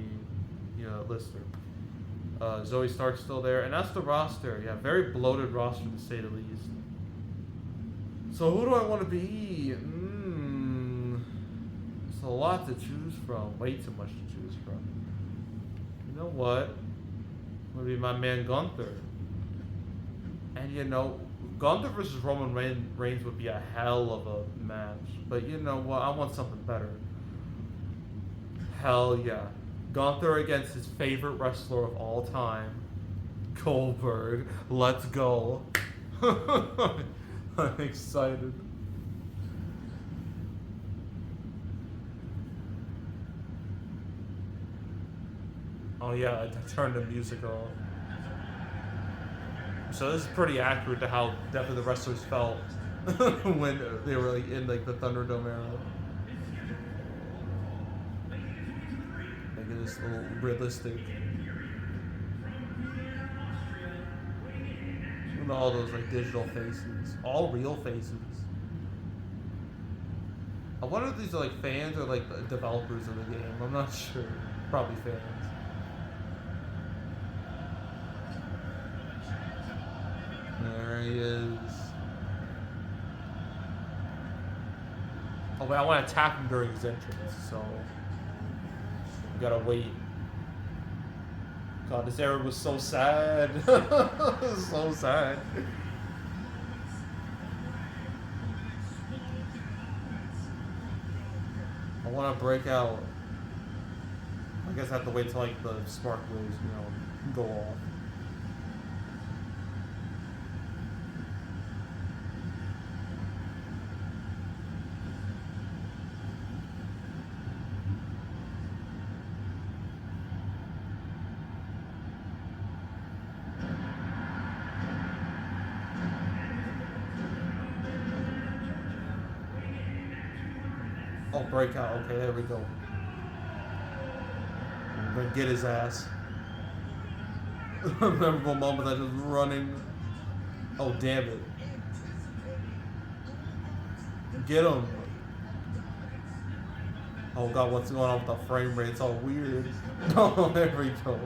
Lister. Zoe Stark's still there. And that's the roster. Yeah, very bloated roster to say the least. So who do I want to be? It's a lot to choose from. Way too much to choose from. You know what? I'm going to be my man Gunther. And Gunther versus Roman Reigns would be a hell of a match. But you know what? I want something better. Hell yeah. Gunther against his favorite wrestler of all time, Goldberg. Let's go. I'm excited. Oh yeah, I turned the music off. So this is pretty accurate to how definitely the wrestlers felt when they were like in like the Thunderdome era. Like it is a little realistic. And all those like digital faces, all real faces. I wonder if these are like fans or like the developers of the game. I'm not sure. Probably fans. There he is. Oh wait, I want to attack him during his entrance, so we gotta wait. God, this era was so sad. So sad. I want to break out. I guess I have to wait till like the sparklers, go off. Oh, breakout. Okay, there we go. I'm gonna get his ass. A memorable moment that is running. Oh, damn it. Get him. Oh, God, what's going on with the frame rate? It's all weird. Oh, there we go.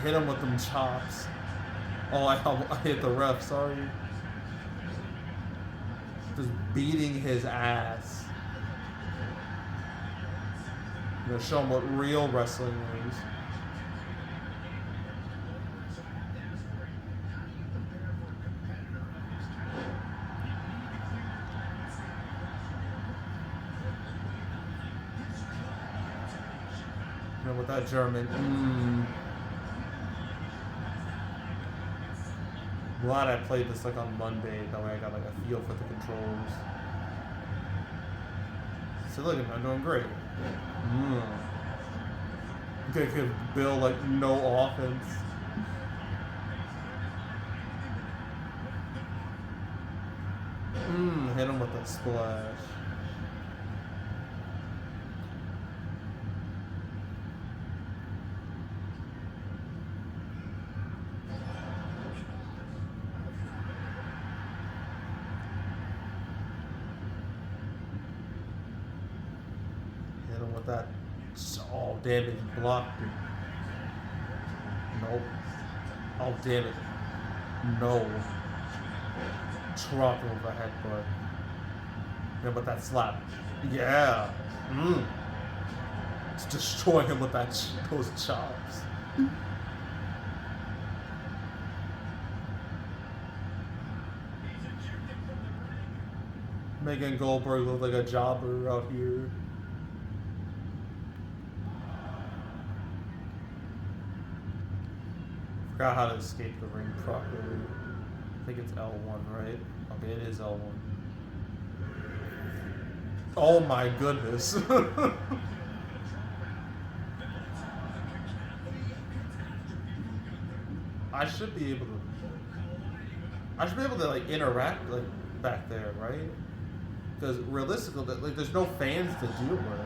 Hit him with them chops. Oh, I hit the ref, sorry. Just beating his ass. You know, show them what real wrestling is. You know, with that German. Glad I played this like on Monday. That way I got like a feel for the controls. So look, I'm doing great. They could build like no offense. Hit him with a splash. Hit him with that. Oh, damn it, he blocked it. Nope. Oh, damn it. No. Drop over headbutt. Yeah, but that slap. Yeah. It's destroying him with those chops. Making Goldberg look like a jobber out here. Forgot how to escape the ring properly. I think it's L1, right? Okay, it is L1. Oh my goodness. I should be able to like interact like back there, right? Because realistically, like there's no fans to deal with.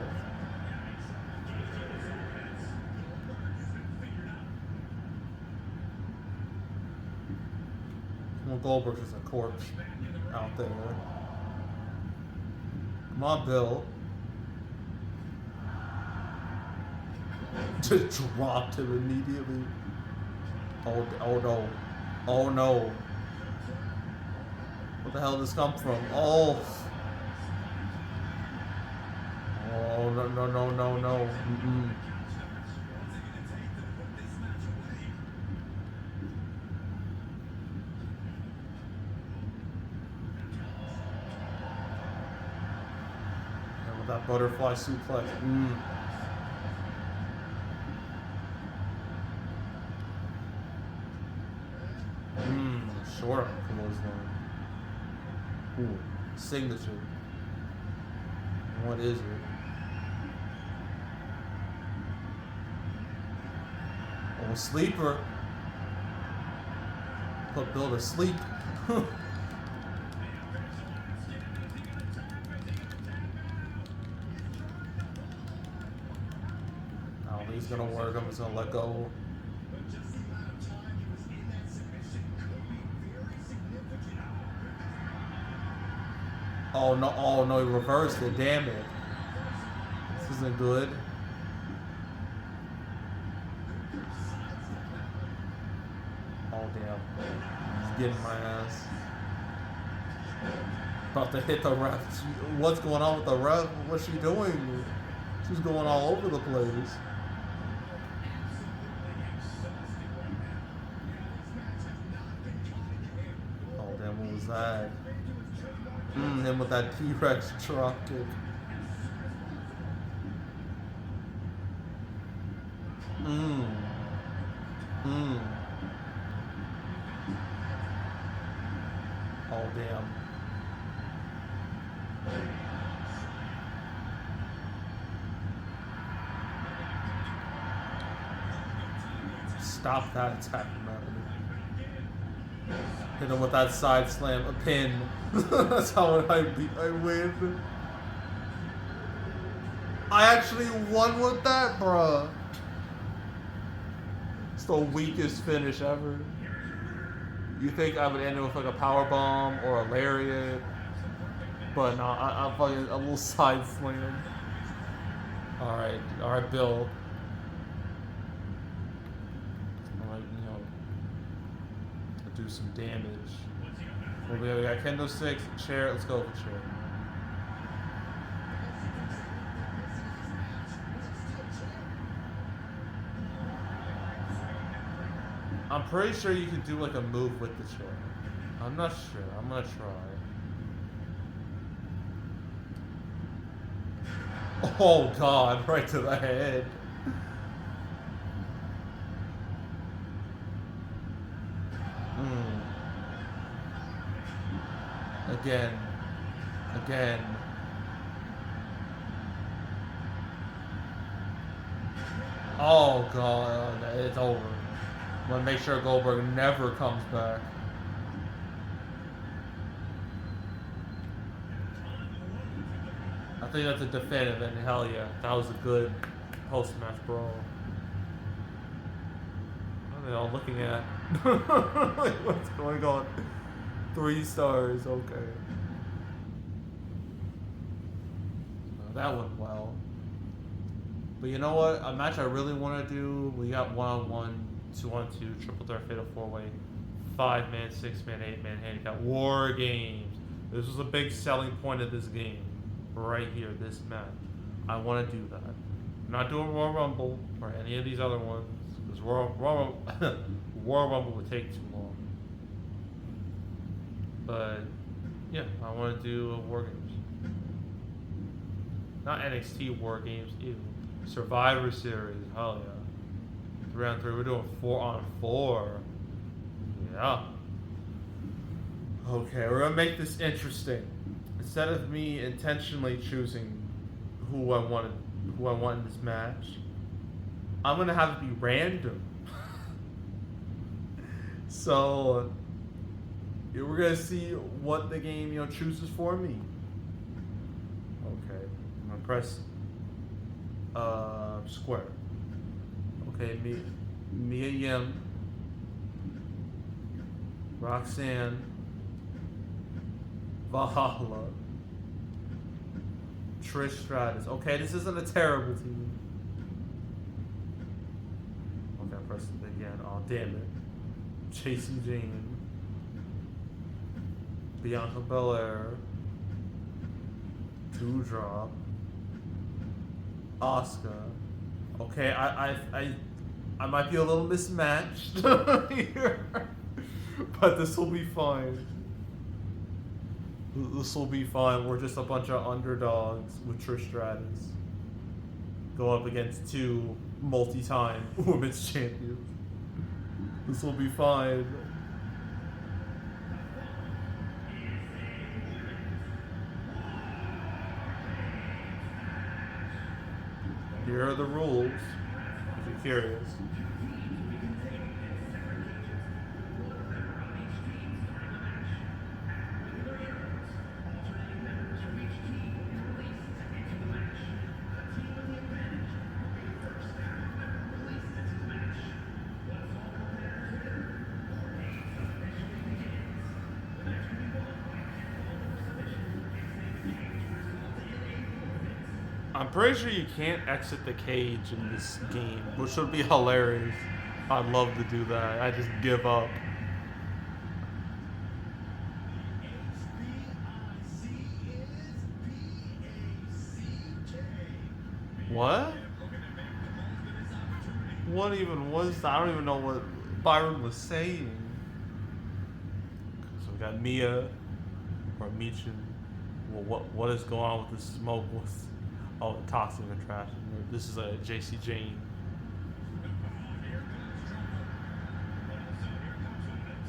Well, Goldberg's just a corpse out there. Come on, Bill. Just dropped him immediately. Oh no. Oh no. What the hell did this come from? Oh. Oh no. That butterfly suplex. Sure, clothesline. Ooh, signature. What is it? Oh, sleeper. Put Bill to sleep. He's gonna work him, he's gonna let go. Oh no, he reversed it, damn it. This isn't good. Oh damn. He's getting my ass. About to hit the ref. What's going on with the ref? What's she doing? She's going all over the place. What was that? Him with that T-Rex drop kick. Oh damn. Stop that attack, man. Hit him with that side slam, a pin. That's how I win. I actually won with that, bruh. It's the weakest finish ever. You think I would end it with like a power bomb or a lariat, but no, I fucking a little side slam. All right, Bill. Do some damage. We got kendo sticks, chair. Let's go with chair. I'm pretty sure you can do like a move with the chair. I'm not sure. I'm gonna try. Oh god, right to the head. Again. Again. Oh god, it's over. I'm gonna make sure Goldberg never comes back. I think that's a definitive, and hell yeah, that was a good post-match brawl. What are they all looking at? Like, what's going on? 3 stars, okay. That went well. But you know what? A match I really want to do, we got 1-on-1, 2-on-2, triple threat fatal 4-way, 5-man, 6-man, 8-man handicap war games. This was a big selling point of this game. Right here, this match. I want to do that. I'm not doing Royal Rumble or any of these other ones because Royal Rumble would take too long. But yeah, I want to do War Games. Not NXT War Games, ew. Survivor Series, hell yeah. 3-on-3, we're doing 4-on-4. Yeah. Okay, we're gonna make this interesting. Instead of me intentionally choosing who I want in this match, I'm gonna have it be random. So yeah, we're gonna see what the game chooses for me. Okay, I'm gonna press square. Okay, Mia Yim, Roxanne, Valhalla, Trish Stratus. Okay, this isn't a terrible team. Okay, I pressed it again. Oh, damn it. Chasey Jane, Bianca Belair, Doudrop, Asuka. Okay, I might be a little mismatched here, but this will be fine. This will be fine. We're just a bunch of underdogs with Trish Stratus go up against 2 multi-time women's champions. This will be fine. Here are the rules, if you're curious. I'm pretty sure you can't exit the cage in this game, which would be hilarious. I'd love to do that. I just give up. What? What even was that? I don't even know what Byron was saying. So we got Mia or Michin. Well, what is going on with the smoke? Oh, the toxic attraction. This is a JC Jane.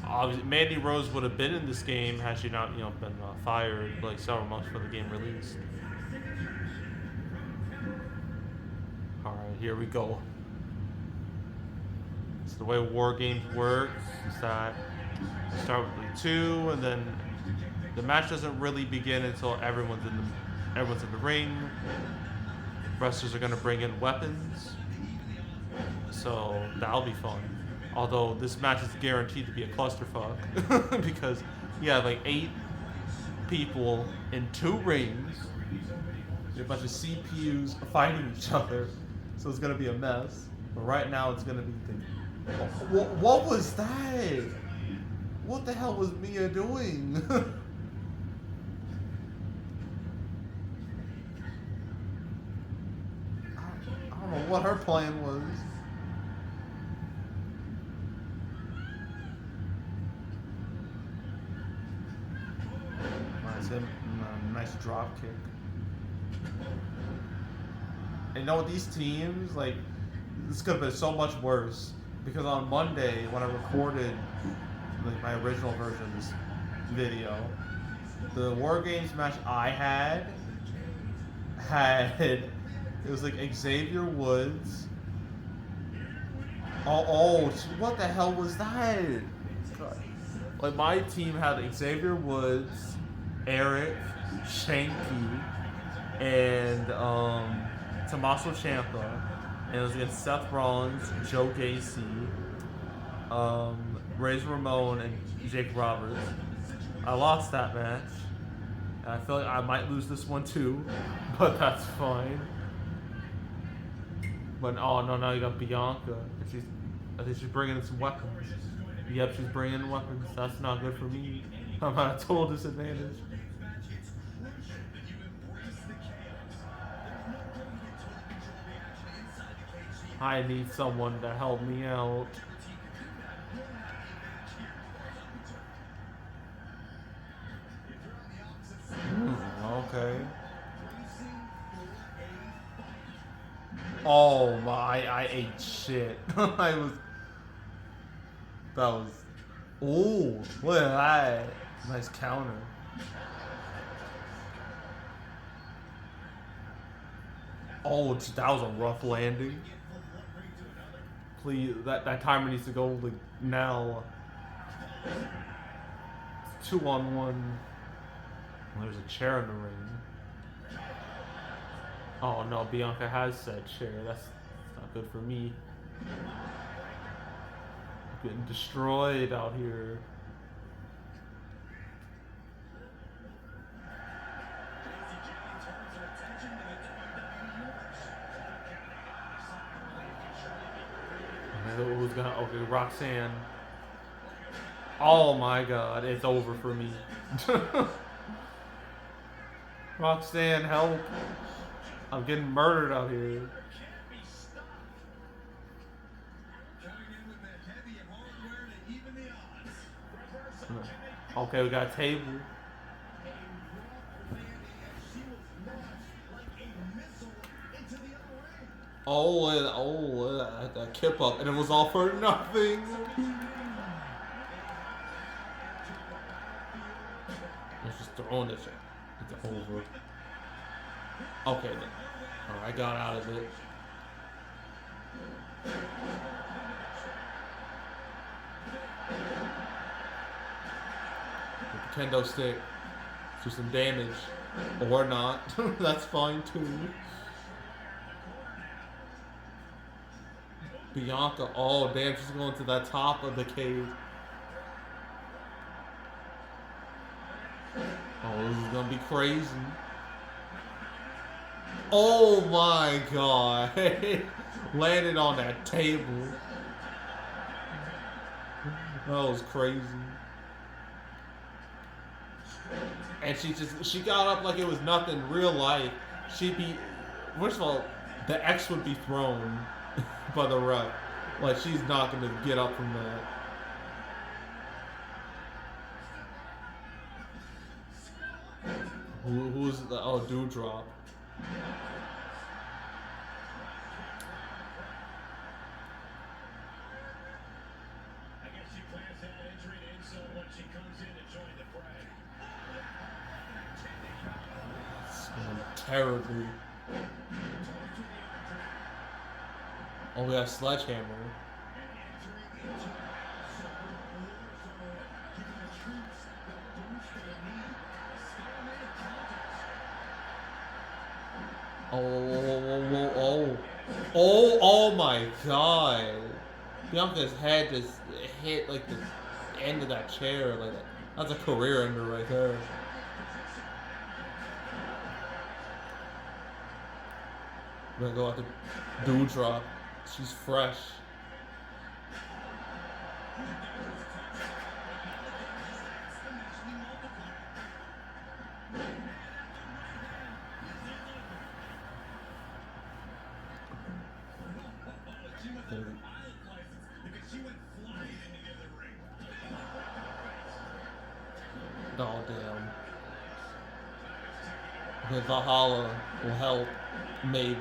Obviously, Mandy Rose would have been in this game had she not, been fired like several months before the game released. All right, here we go. So the way War Games works is that you start with 2, and then the match doesn't really begin until everyone's in the ring. Wrestlers are going to bring in weapons, so that'll be fun. Although this match is guaranteed to be a clusterfuck because you have like 8 people in 2 rings, a bunch of CPUs fighting each other, so it's going to be a mess. But right now it's going to be what was that? What the hell was Mia doing? I don't know what her plan was. Nice drop kick. And you know what, these teams, like, this could have been so much worse. Because on Monday, when I recorded like my original version of this video, the War Games match I had it was like Xavier Woods. Oh, what the hell was that? God. Like, my team had Xavier Woods, Eric, Shanky, and Tommaso Ciampa, and it was against Seth Rollins, Joe Gacy, Razor Ramon, and Jake Roberts. I lost that match. I feel like I might lose this one too, but that's fine. But oh no, now you got Bianca. I think she's bringing in some weapons. Yep, she's bringing in weapons. That's not good for me. I'm at a total disadvantage. I need someone to help me out. Okay. Oh my, I ate shit. That was, ooh, look at that. Nice counter. Oh, that was a rough landing. Please, that timer needs to go like now. It's 2-on-1. There's a chair in the ring. Oh no, Bianca has said chair. That's not good for me. I'm getting destroyed out here. Who's gonna? Okay, Roxanne. Oh my God, it's over for me. Roxanne, help! I'm getting murdered out here. Okay, we got a table. That kip up, and it was all for nothing. Let's just throwing this shit. It's over. Okay then. Alright, I got out of it. With the kendo stick. Do some damage. Or not. That's fine too. Bianca, oh damn, she's going to the top of the cage. Oh, this is gonna be crazy. Oh my God. Landed on that table. That was crazy. And she got up like it was nothing. Real life, she'd be, first of all, the X would be thrown by the ref. Like, she's not gonna get up from that. Who's the, oh, Dewdrop. Terribly. Oh, we got Sledgehammer. Oh my God. Bianca's head just hit like the end of that chair. Like that. That's a career ender right there. We're gonna go out the Dewdrop. She's fresh. Oh damn. The Valhalla will help, maybe.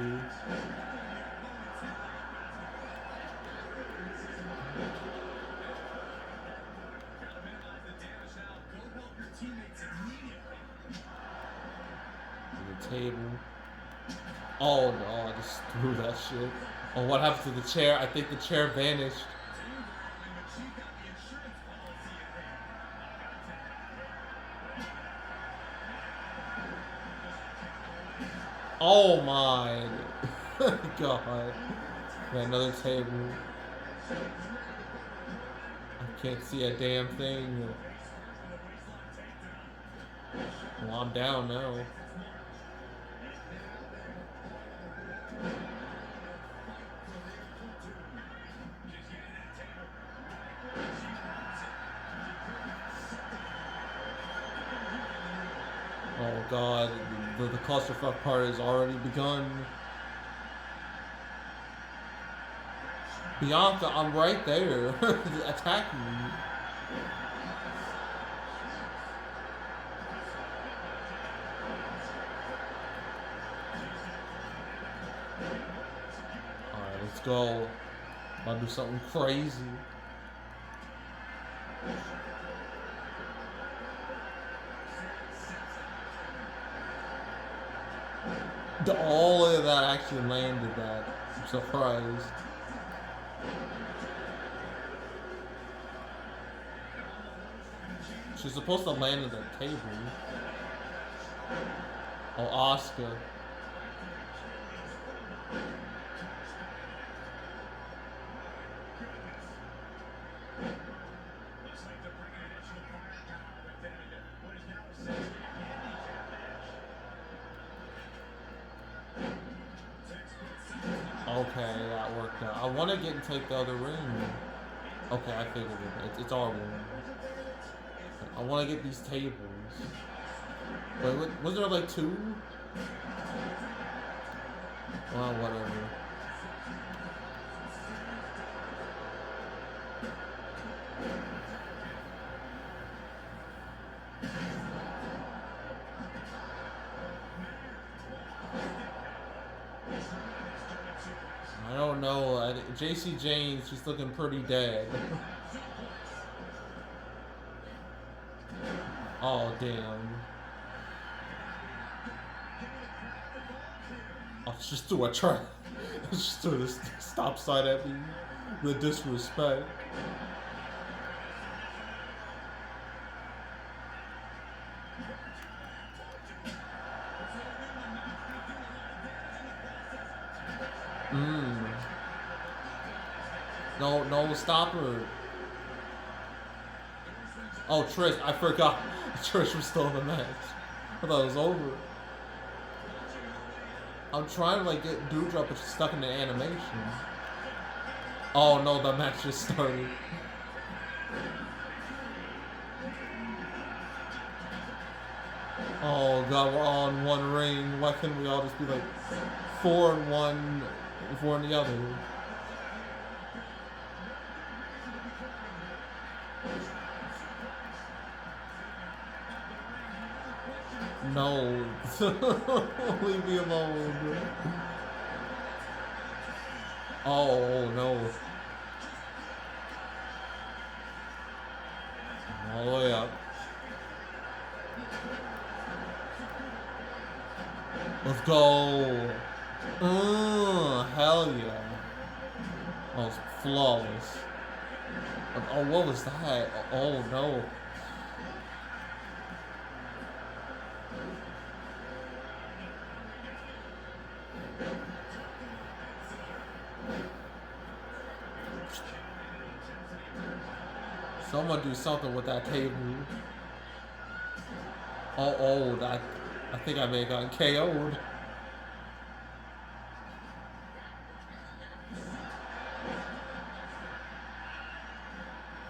The table. Oh no, I just threw that shit. Oh, what happened to the chair? I think the chair vanished. Oh my god. Got another table. I can't see a damn thing. Well, I'm down now. Oh god, the clusterfuck part has already begun. Bianca, I'm right there. Attack me. Alright, let's go. I'll do something crazy. All of that actually landed that. I'm surprised. She's supposed to land at the table. Oh, Oscar. Okay, that worked out. I want to get and take the other ring. Okay, I figured it. It's our room. I want to get these tables. Wait, was there like two? Well, whatever. I don't know. JC Jane, she's looking pretty dead. Oh, damn. Oh, she just threw a track. She just threw this stop sign at me. The disrespect. No, stop her. Oh, Trish, I forgot. Trish was still in the match. I thought it was over. I'm trying to like get Doudrop, but she's stuck in the animation. Oh no, the match just started. Oh god, we're all in one ring. Why couldn't we all just be like 4 in one, 4 in the other? No. Leave me alone. Oh no. All the way up. Let's go. Hell yeah. That was flawless. Oh, what was that? Oh no. Someone do something with that table. Oh, that. I think I may have gotten KO'd.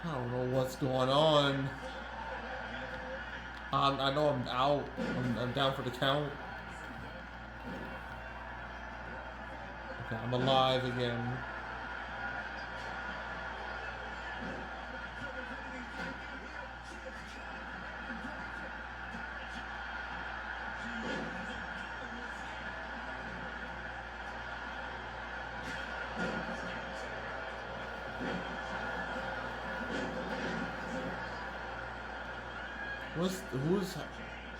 I don't know what's going on. I know I'm out. I'm down for the count. Okay, I'm alive again. Who's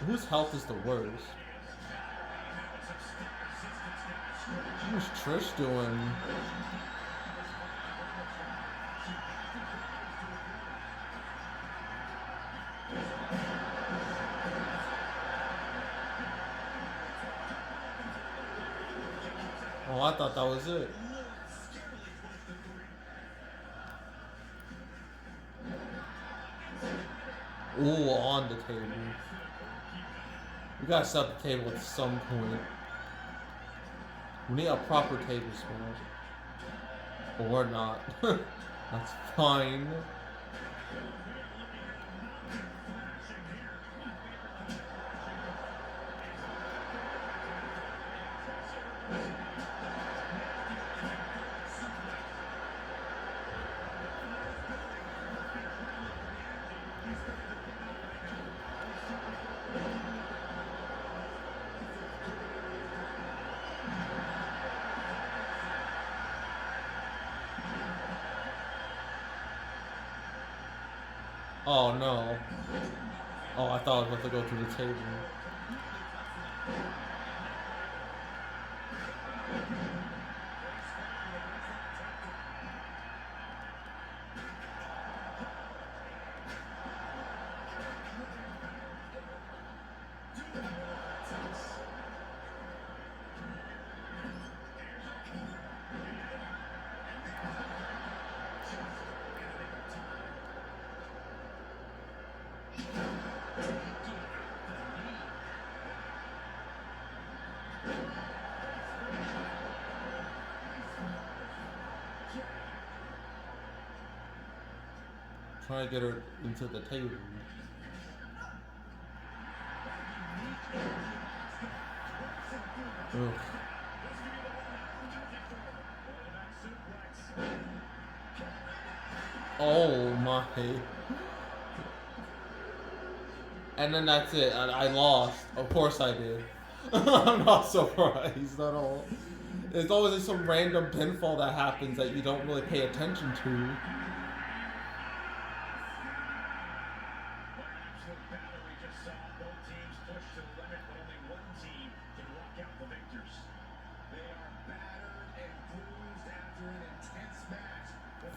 whose health is the worst? What's Trish doing? Oh, I thought that was it. Ooh, on the table. We gotta set up the table at some point. We need a proper table spot. Or not. That's fine. Oh no. Oh, I thought I was about to go through the table. Trying to get her into the table. Ugh. Oh my. And then that's it. I lost. Of course I did. I'm not surprised at all. There's always like some random pinfall that happens that you don't really pay attention to.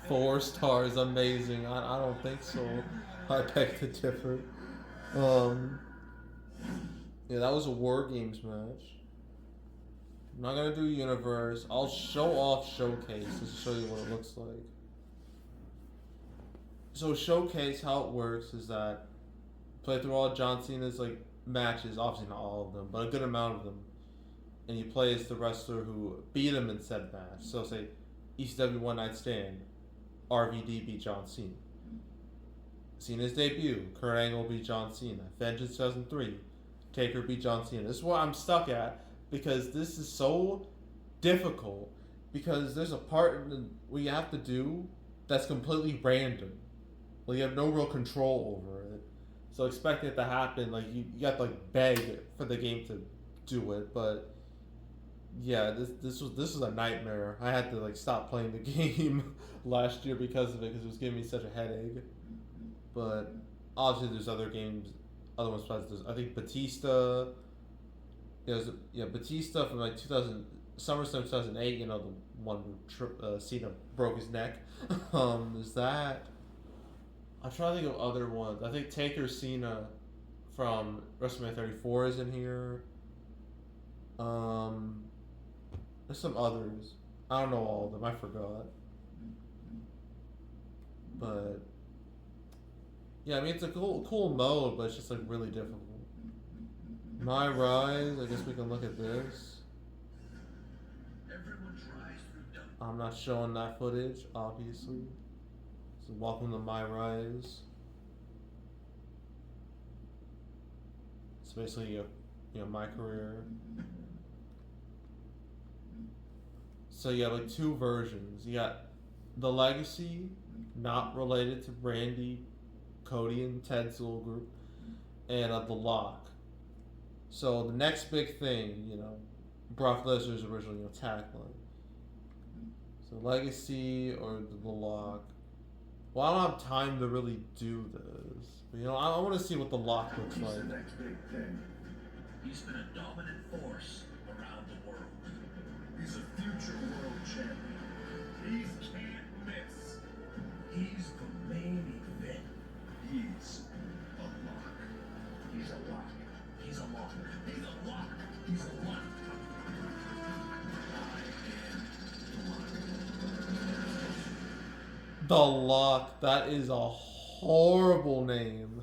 Four stars, amazing. I don't think so. I beg to differ. Yeah, that was a War Games match. I'm not gonna do Universe. I'll show off Showcase just to show you what it looks like. So Showcase, how it works is that play through all John Cena's like matches, obviously not all of them, but a good amount of them, and you play as the wrestler who beat him in said match. So say ECW One Night Stand, RVD beat John Cena. Cena's debut, Kurt Angle beat John Cena. Vengeance 2003, Taker beat John Cena. This is what I'm stuck at because this is so difficult because there's a part where you have to do that's completely random. Like you have no real control over it. So expecting it to happen, like you have to like beg for the game to do it. But yeah, this was a nightmare. I had to like stop playing the game last year because of it because it was giving me such a headache. But obviously there's other games, other ones besides this. I think Batista. Batista from like 2000 SummerSlam 2008. You know the one where Cena broke his neck. There's that. I'm trying to think of other ones. I think Taker Cena from WrestleMania 34 is in here. There's some others. I don't know all of them. I forgot. But yeah, I mean it's a cool mode, but it's just like really difficult. My Rise. I guess we can look at this. I'm not showing that footage, obviously. So welcome to My Rise. It's basically my career. So you have like two versions. You got the Legacy, not related to Randy, Cody, and Ted's little group, and the Lock. So the next big thing, Brock Lesnar's original tagline. So So Legacy or the Lock. Well, I don't have time to really do this. But, you know, I want to see what the Lock looks He's like. the next big thing. He's been a dominant force around the world. He's a future world champion. He can't miss. He's the main event. He's a lock. He's a lock. He's a lock. He's a lock. He's a lock. The Lock. That is a horrible name.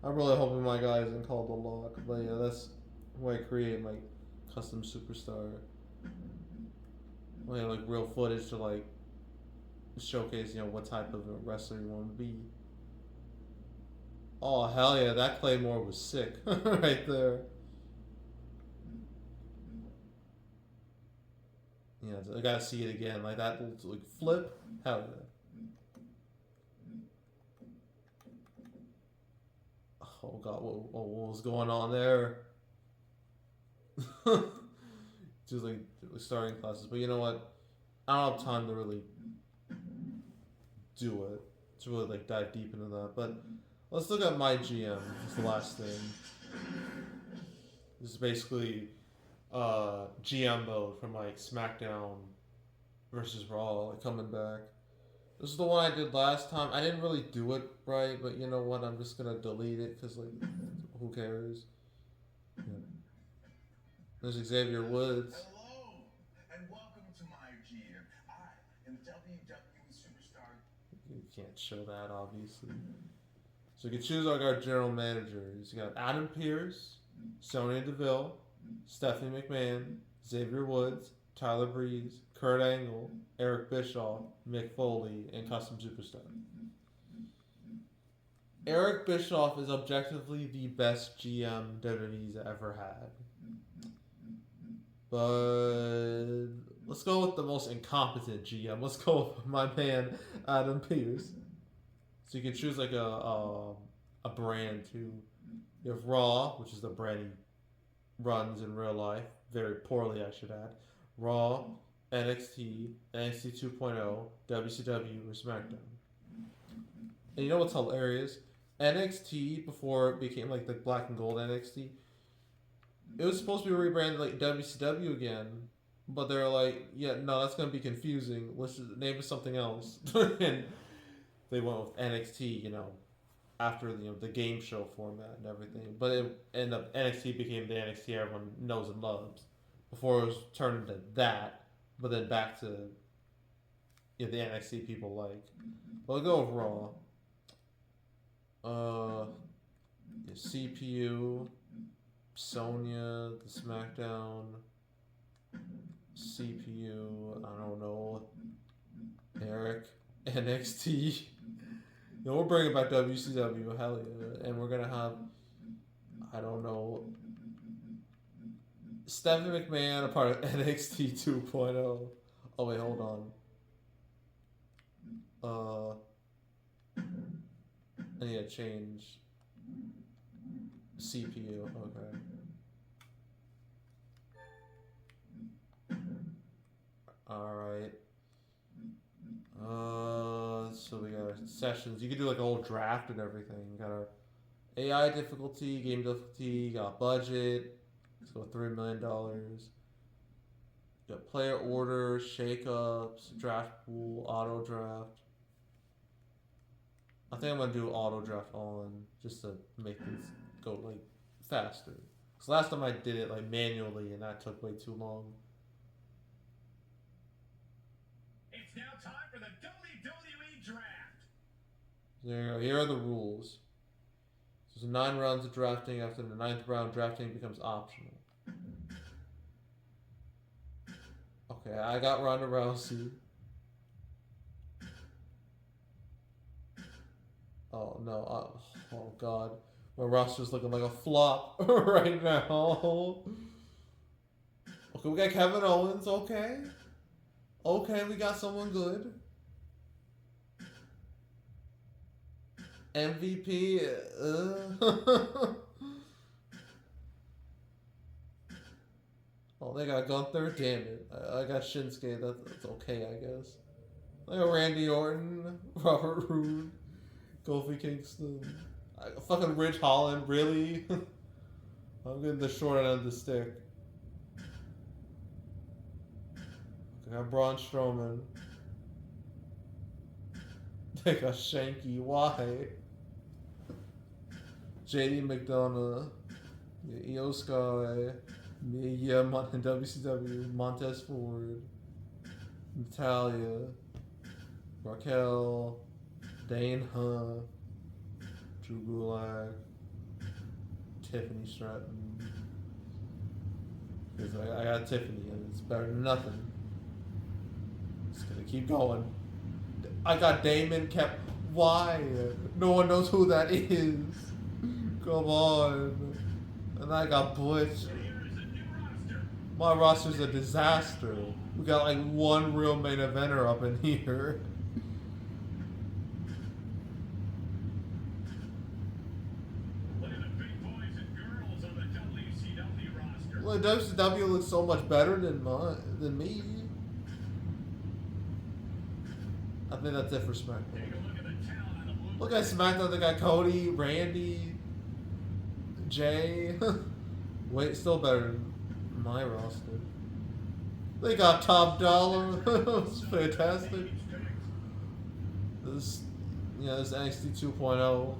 I'm really hoping my guy isn't called The Lock. But yeah, that's where I create my custom superstar. We have like real footage to like showcase, you know, what type of a wrestler you want to be. Oh hell yeah, that Claymore was sick right there. Yeah, I gotta see it again. Like that like flip, hell yeah. Oh god, what was going on there? Just like starting classes, but you know what? I don't have time to really do it. To really like dive deep into that. But let's look at my GM. It's the last thing. This is basically GM mode from like SmackDown versus Raw, like coming back. This is the one I did last time. I didn't really do it right, but you know what? I'm just gonna delete it because like, who cares? Yeah. There's Xavier Woods. Hello, and welcome to my GM. I am WWE superstar. You can't show that, obviously. So you can choose like our general managers. You got Adam Pearce, Sonya Deville, Stephanie McMahon, Xavier Woods, Tyler Breeze, Kurt Angle, Eric Bischoff, Mick Foley, and Custom Superstar. Eric Bischoff is objectively the best GM WWE's ever had. But let's go with the most incompetent GM. Let's go with my man Adam Pearce. So you can choose like a brand too. You have Raw, which is the brand he runs in real life, very poorly I should add. Raw, NXT, NXT 2.0, WCW, or SmackDown. And you know what's hilarious? NXT, before it became like the black and gold NXT, it was supposed to be rebranded like WCW again, but they're like, yeah, no, that's gonna be confusing. Let's just name it something else. And they went with NXT, you know, after the game show format and everything. But it ended up NXT became the NXT everyone knows and loves. Before it was turned into that, but then back to the NXT people like. We'll go with Raw. CPU, Sonya, the SmackDown, CPU, I don't know, Eric, NXT. No, we're bringing back WCW, hell yeah. And we're gonna have, I don't know, Stephanie McMahon, a part of NXT 2.0. Oh wait, hold on. I need to change CPU. Okay. All right. So we got our sessions. You can do like a whole draft and everything. We got our AI difficulty, game difficulty. Got budget. Let's go $3 million. Got player order, shakeups, draft pool, auto draft. I think I'm gonna do auto draft on just to make things go like faster. Cause last time I did it like manually and that took way too long. It's now time for the WWE draft. There you go. Here are the rules. So there's 9 rounds of drafting. After the 9th round, drafting becomes optional. Okay, I got Ronda Rousey. Oh no! Oh god, my roster's looking like a flop right now. Okay, we got Kevin Owens. Okay, we got someone good. MVP. Oh, they got Gunther. Damn it! I got Shinsuke. That's okay, I guess. Like Randy Orton, Robert Roode, Kofi Kingston, fucking Ridge Holland. Really? I'm getting the short end of the stick. I got Braun Strowman. They got Shanky. Why? JD McDonough. Io Sky. Yeah, WCW. Montez Ford. Natalia. Raquel. Dane Hunt. Drew Gulak. Tiffany Stratton. Because I got Tiffany and it's better than nothing. Just gonna keep going. I got Damon Kept. Why? No one knows who that is. Come on. And I got Butch. My roster's a disaster. We got like one real main eventer up in here. Look at the big boys and girls on the WCW roster. Well, WCW looks so much better than me. I think that's it for SmackDown. Take a look at the talent on the blue. Look at SmackDown. They got Cody, Randy, Jay. Wait, still better than my roster. They got Top Dollar. It's fantastic. This NXT 2.0.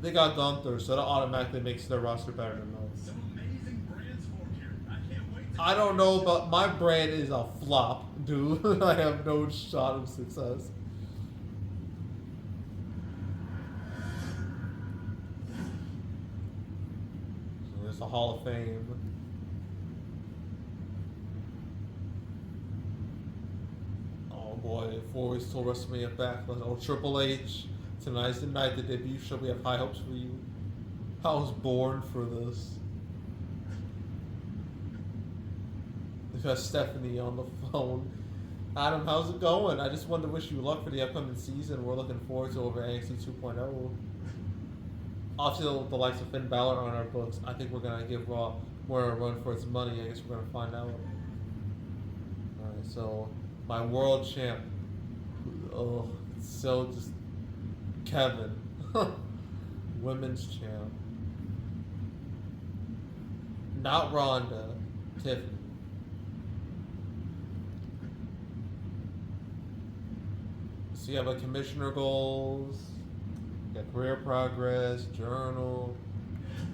They got Gunther, so that automatically makes their roster better than mine. Some amazing brands formed here. I can't wait to I don't know, but my brand is a flop, dude. I have no shot of success. So there's the Hall of Fame. Oh boy, 4 weeks till WrestleMania Backlash. Oh, Triple H. Tonight's the night, the debut show. We have high hopes for you. I was born for this. We got Stephanie on the phone. Adam, how's it going? I just wanted to wish you luck for the upcoming season. We're looking forward to over NXT 2.0. Obviously, the likes of Finn Balor on our books. I think we're going to give Raw more of a run for its money. I guess we're going to find out. Alright, so my world champ. Oh, it's so just Kevin. Women's champ. Not Ronda. Tiffany. So you have like commissioner goals, you got career progress, journal,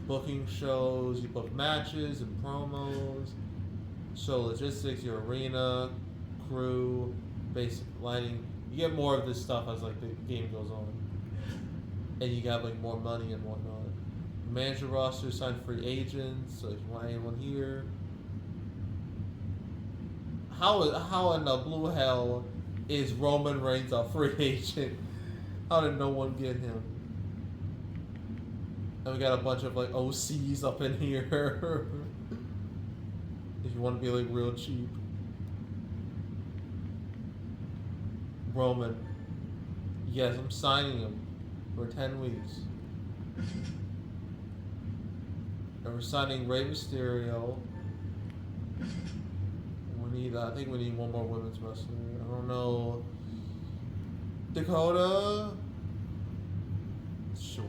booking shows, you book matches and promos, show logistics, your arena, crew, basic lighting. You get more of this stuff as like the game goes on. And you got like more money and whatnot. Manager roster, sign free agents, so if you want anyone here. How in the blue hell is Roman Reigns a free agent? How did no one get him? And we got a bunch of like OCs up in here. If you want to be like real cheap. Roman. Yes, I'm signing him for 10 weeks. And we're signing Rey Mysterio. I think we need one more women's wrestler. I don't know. Dakota? Sure.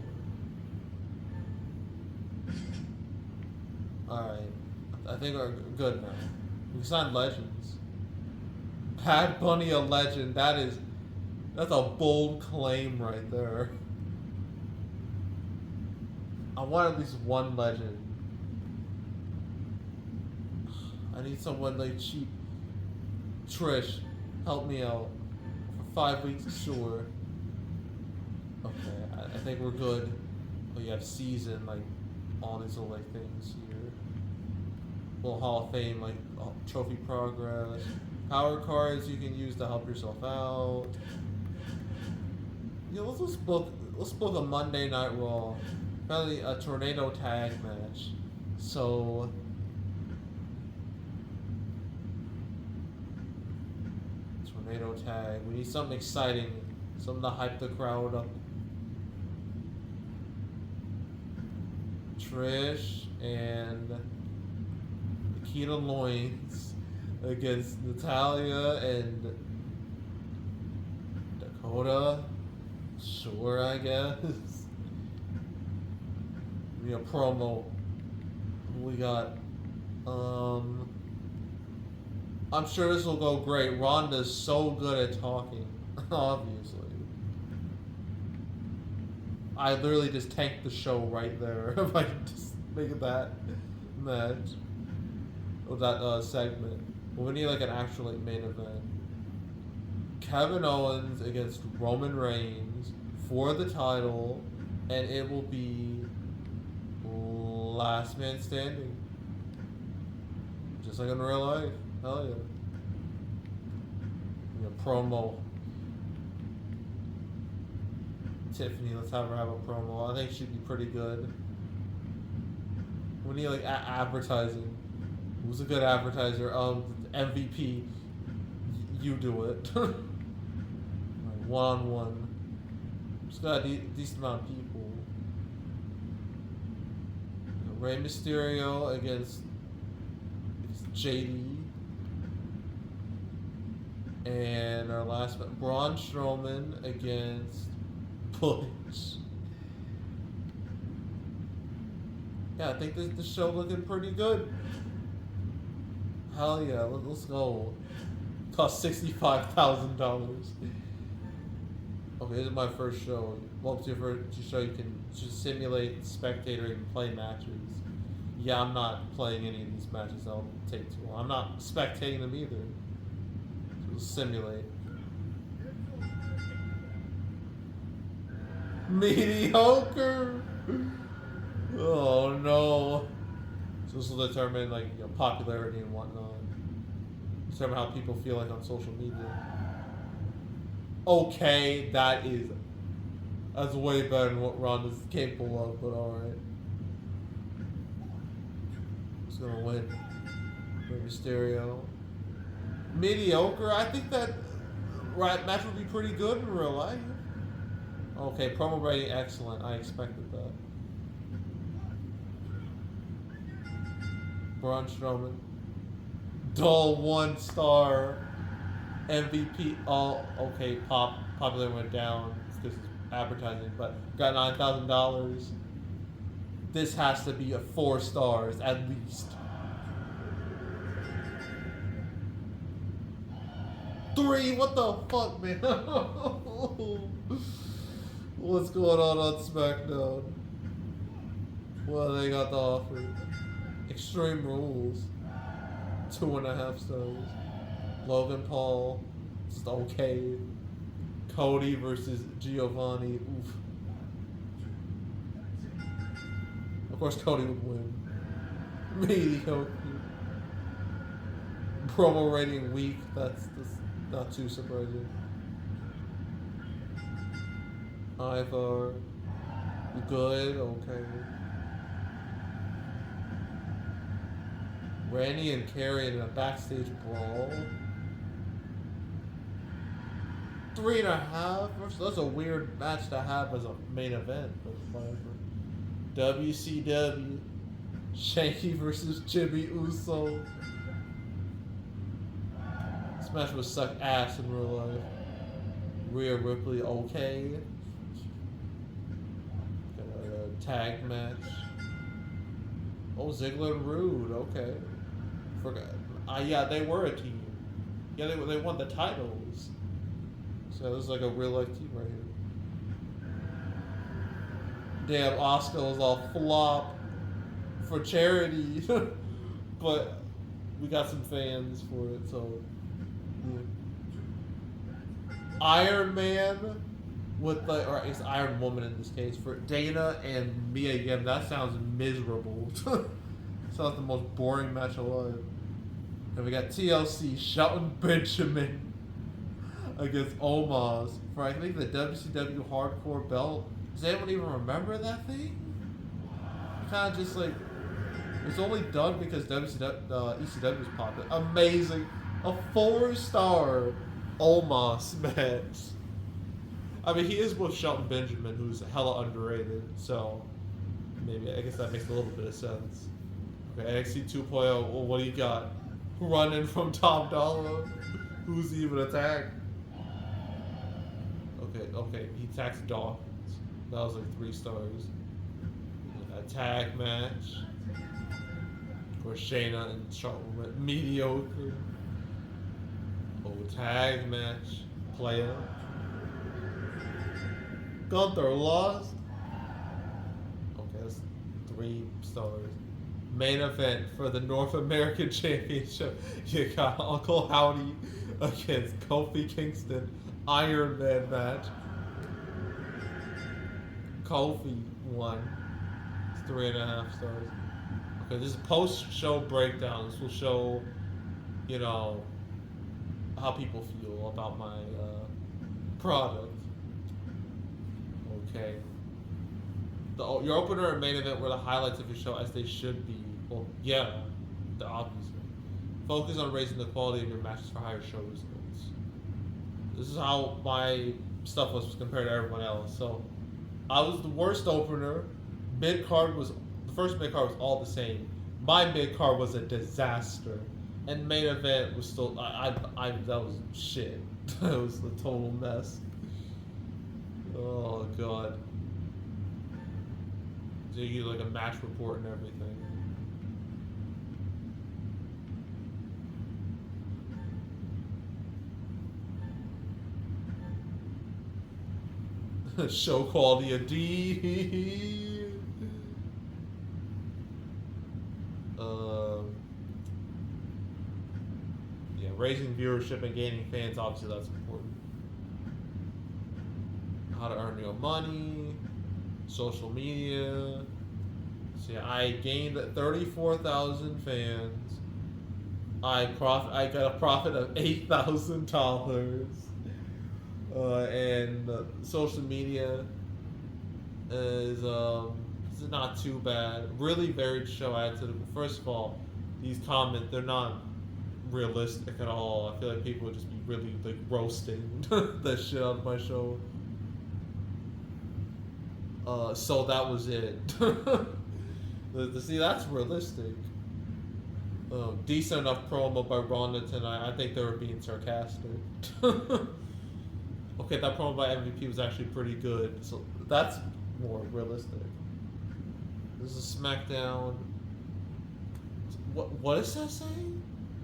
Alright. I think we're good now. We can sign legends. Bad Bunny a legend. That's a bold claim right there. I want at least one legend. I need someone like cheap. Trish, help me out. For 5 weeks, sure. Okay, I think we're good. But you have season, like, all these little like things here. Little Hall of Fame, like trophy progress. Power cards you can use to help yourself out. Yeah, let's book a Monday Night Raw. Probably a tornado tag match. So tornado tag. We need something exciting. Something to hype the crowd up. Trish and Nikita Loins against Natalia and Dakota. Sure, I guess. Promo. We got. I'm sure this will go great. Ronda's so good at talking, obviously. I literally just tanked the show right there if I could just make it that match. Or that segment. We need like an actual like main event. Kevin Owens against Roman Reigns for the title, and it will be last man standing. Just like in real life. Hell yeah. Promo. Tiffany, let's have her have a promo. I think she'd be pretty good. We need like advertising. Who's a good advertiser? MVP. You do it. One-on-one. Just got a decent amount of people. Rey Mysterio against JD. And our last one, Braun Strowman against Butch. Yeah, I think this show looking pretty good. Hell yeah, let's go. Cost $65,000. Okay, this is my first show. Welcome to your first show. You can just simulate, spectator, and play matches. Yeah, I'm not playing any of these matches. That'll take too long. I'm not spectating them either. So simulate. Mediocre. Oh no. So this will determine like popularity and whatnot. Determine how people feel like on social media. Okay, that's way better than what Ronda's capable of, but alright. Who's gonna win? Rey Mysterio. Mediocre. I think that match would be pretty good in real life. Okay, promo rating excellent. I expected that. Braun Strowman. Dull 1 star. MVP. Oh, okay. Popular went down because it's advertising, but got $9,000. This has to be a 4 stars at least. 3. What the fuck, man? What's going on SmackDown? What do they got to offer? Extreme Rules. 2.5 stars. Logan Paul. Just okay. Cody versus Giovanni. Oof. Of course Cody would win. Mediocre. Promo rating weak. That's not too surprising. Ivar. Good. Okay. Randy and Carrie in a backstage brawl. 3.5. That's a weird match to have as a main event, but whatever. WCW. Shanky versus Jimmy Uso. This match would suck ass in real life. Rhea Ripley, okay. Got a tag match. Oh, Ziggler and Rude, okay. Forgot. Yeah, they were a team. Yeah, they won the titles. So this is like a real life team right here. Damn, Oscar was all flop for charity, but we got some fans for it. So yeah. Iron Man with or it's Iron Woman in this case for Dana and Mia Yim. That sounds miserable. Sounds the most boring match alive. And we got TLC Shelton Benjamin against Omos for I think the WCW Hardcore belt. Does anyone even remember that thing? Kind of just like it's only done because ECW was popular. Amazing, a 4-star Omos match. I mean, he is with Shelton Benjamin, who's hella underrated. So maybe I guess that makes a little bit of sense. Okay, NXT 2.0. Well, what do you got? Running from Tom Dollar. Who's even attacked? Okay, Okay, he attacks Dawkins. That was like 3 stars. A tag match. Where Shayna and Charlotte went mediocre. Oh, tag match. Player. Gunther lost. Okay, that's 3 stars. Main event for the North American Championship. You got Uncle Howdy against Kofi Kingston. Iron Man match. Kofi won. It's 3.5 stars. Okay, this is post-show breakdown. This will show, you know, how people feel about my product. Okay. Your opener and main event were the highlights of your show, as they should be. Well, yeah, the obvious way. Focus on raising the quality of your matches for higher show results. This is how my stuff was compared to everyone else. So, I was the worst opener. The first mid card was all the same. My mid card was a disaster, and main event was still that was shit. It was a total mess. Oh god. So you get like a match report and everything. Show quality of D. Yeah, raising viewership and gaining fans, obviously that's important. How to earn your money, social media. So yeah, I gained 34,000 fans. I got a profit of $8,000. And social media is not too bad. Really varied show. I had to. First of all, these comments, they're not realistic at all. I feel like people would just be really like roasting the shit out of my show. So that was it. See, that's realistic. Decent enough promo by Ronda tonight. I think they were being sarcastic. Okay, that promo by MVP was actually pretty good. So that's more realistic. This is SmackDown. What does that say?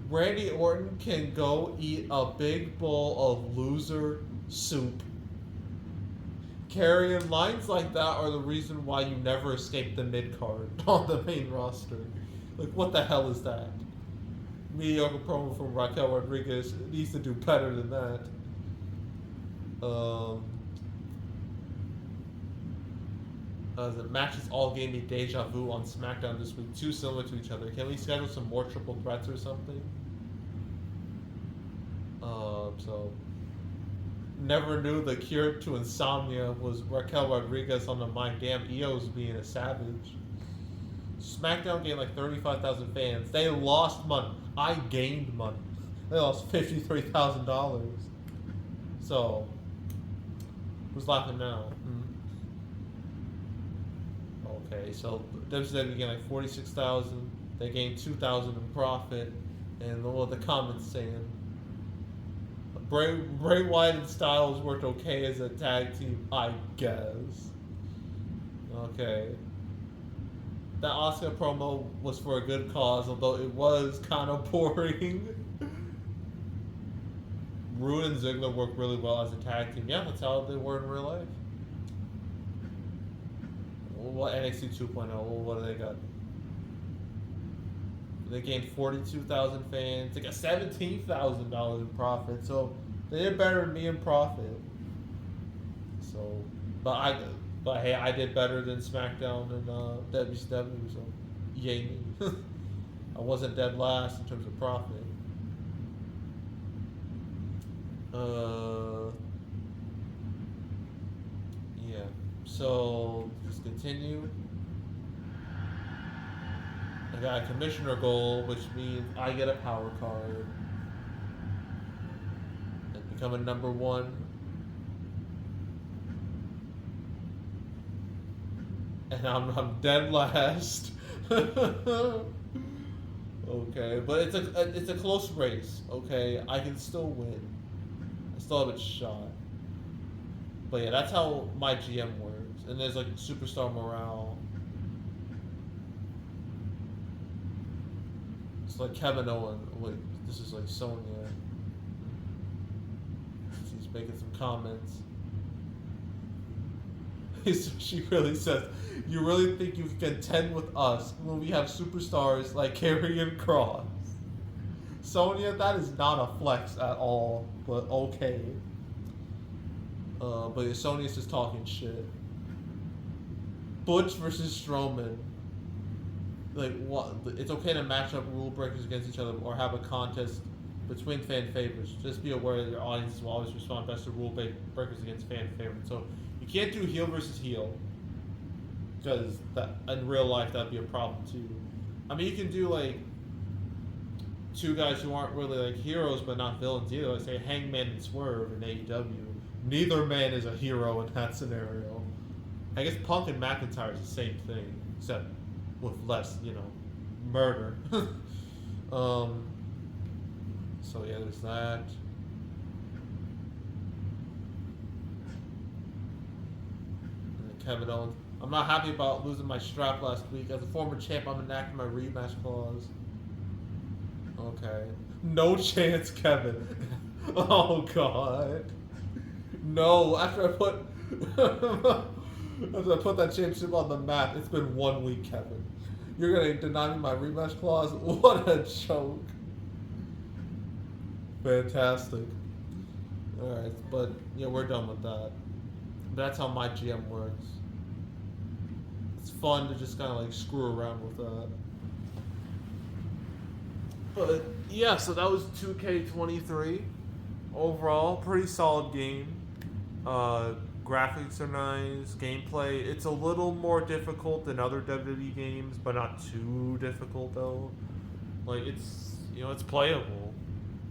Randy Orton can go eat a big bowl of loser soup. Carrying lines like that are the reason why you never escape the mid-card on the main roster. Like, what the hell is that? Mediocre promo from Raquel Rodriguez. It needs to do better than that. The matches all gave me deja vu on SmackDown this week. Too similar to each other. Can we schedule some more triple threats or something? So... Never knew the cure to insomnia was Raquel Rodriguez on the mic. Damn, Io's being a savage. SmackDown gained like 35,000 fans. They lost money. I gained money. They lost $53,000. So, who's laughing now? Okay, so WWE gained like 46,000. They gained 2,000 in profit. And what the comments saying? Bray Wyatt and Styles worked okay as a tag team, I guess. Okay. That Asuka promo was for a good cause, although it was kind of boring. Rude and Ziggler worked really well as a tag team. Yeah, that's how they were in real life. What NXT 2.0? What do they got? They gained 42,000 fans. They got $17,000 in profit. So they did better than me in profit. So, but hey, I did better than SmackDown and WCW. So, yay me. I wasn't dead last in terms of profit. Yeah. So let's continue. I got a commissioner goal, which means I get a power card and become a number 1. And I'm dead last. Okay, but it's a close race. Okay, I can still win. I still have a shot. But yeah, that's how my GM works. And there's like superstar morale. It's like Kevin Owen. Wait, this is like Sonya. She's making some comments. She really says, "You really think you can contend with us when we have superstars like Karrion Kross?" Sonya, that is not a flex at all, but okay. But Sonya's just talking shit. Butch versus Strowman. Like, what? It's okay to match up rule breakers against each other or have a contest between fan favorites. Just be aware that your audience will always respond best to rule breakers against fan favorites. So you can't do heel versus heel, because that in real life that'd be a problem too. I mean, you can do like two guys who aren't really like heroes but not villains either. Like say Hangman and Swerve in AEW. Neither man is a hero in that scenario. I guess Punk and McIntyre is the same thing, except with less, murder. So yeah, there's that. And then Kevin Owens. I'm not happy about losing my strap last week. As a former champ, I'm enacting my rematch clause. Okay. No chance, Kevin. Oh God. No. After I put that championship on the map, it's been 1 week, Kevin. You're gonna deny me my rematch clause? What a joke. Fantastic. Alright, but yeah, we're done with that. That's how my GM works. It's fun to just kind of like screw around with that. But yeah, so that was 2K23. Overall, pretty solid game. Graphics are nice. Gameplay, it's a little more difficult than other WWE games, but not too difficult though. Like it's playable.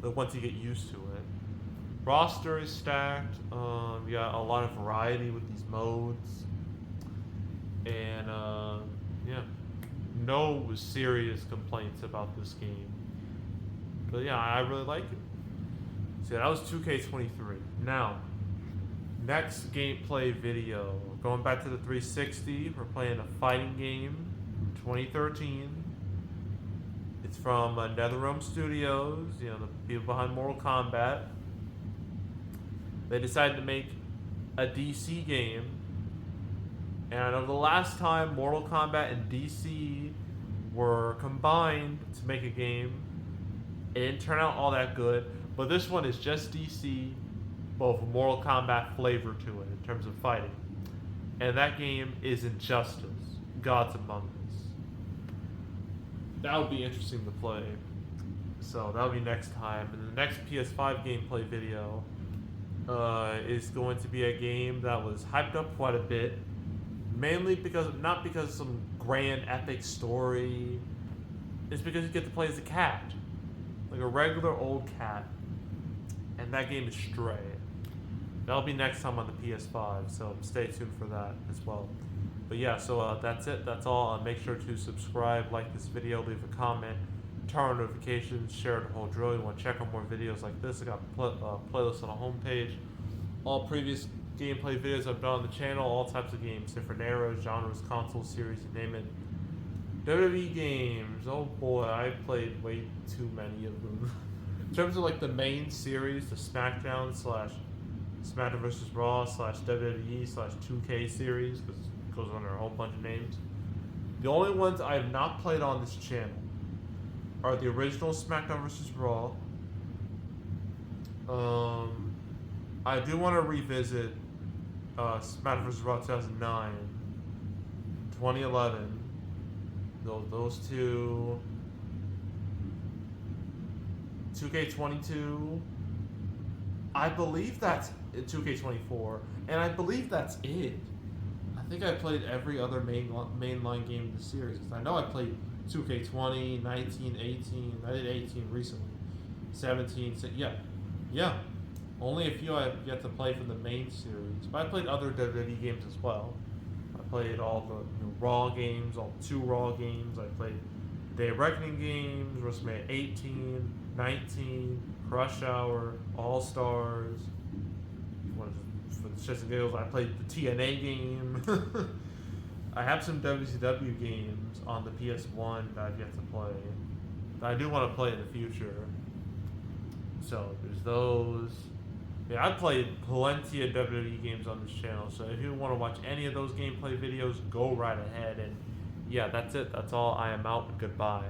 But once you get used to it. Roster is stacked. Yeah, a lot of variety with these modes. And yeah, no serious complaints about this game. But yeah, I really like it. So that was 2K23. Now, next gameplay video. Going back to the 360, we're playing a fighting game from 2013. It's from NetherRealm Studios, the people behind Mortal Kombat. They decided to make a DC game. And I know the last time Mortal Kombat and DC were combined to make a game, it didn't turn out all that good. But this one is just DC, but with a Mortal Kombat flavor to it in terms of fighting. And that game is Injustice, Gods Among Us. That would be interesting to play. So that'll be next time. And the next PS5 gameplay video is going to be a game that was hyped up quite a bit. Mainly not because of some grand epic story. It's because you get to play as a cat. Like a regular old cat. And that game is Stray. That'll be next time on the PS5, so stay tuned for that as well. But yeah, so that's it. That's all. Make sure to subscribe, like this video, leave a comment, turn on notifications, share the whole drill. You want to check out more videos like this? I got playlists on the homepage. All previous gameplay videos I've done on the channel, all types of games, different eras, genres, console series, you name it. WWE games. Oh boy, I played way too many of them. In terms of like the main series, the SmackDown / SmackDown vs. Raw / WWE / 2K series, because it goes under a whole bunch of names. The only ones I have not played on this channel are the original SmackDown vs. Raw. I do want to revisit SmackDown vs. Raw 2009, 2011. Those two. 2K22. I believe that's 2K24, and I believe that's it. I think I played every other mainline game in the series. I know I played 2K20, 19, 18. I did 18 recently. 17. Yeah. Only a few I have yet to play from the main series. But I played other WWE games as well. I played all the Raw games, all 2 Raw games. I played Day of Reckoning games, WrestleMania 18, 19, Crush Hour, All Stars. What is it? for the shits and giggles. I played the TNA game. I have some WCW games on the PS1 that I've yet to play. That I do want to play in the future. So there's those. Yeah, I've played plenty of WWE games on this channel. So if you want to watch any of those gameplay videos, go right ahead. And yeah, that's it. That's all. I am out. Goodbye.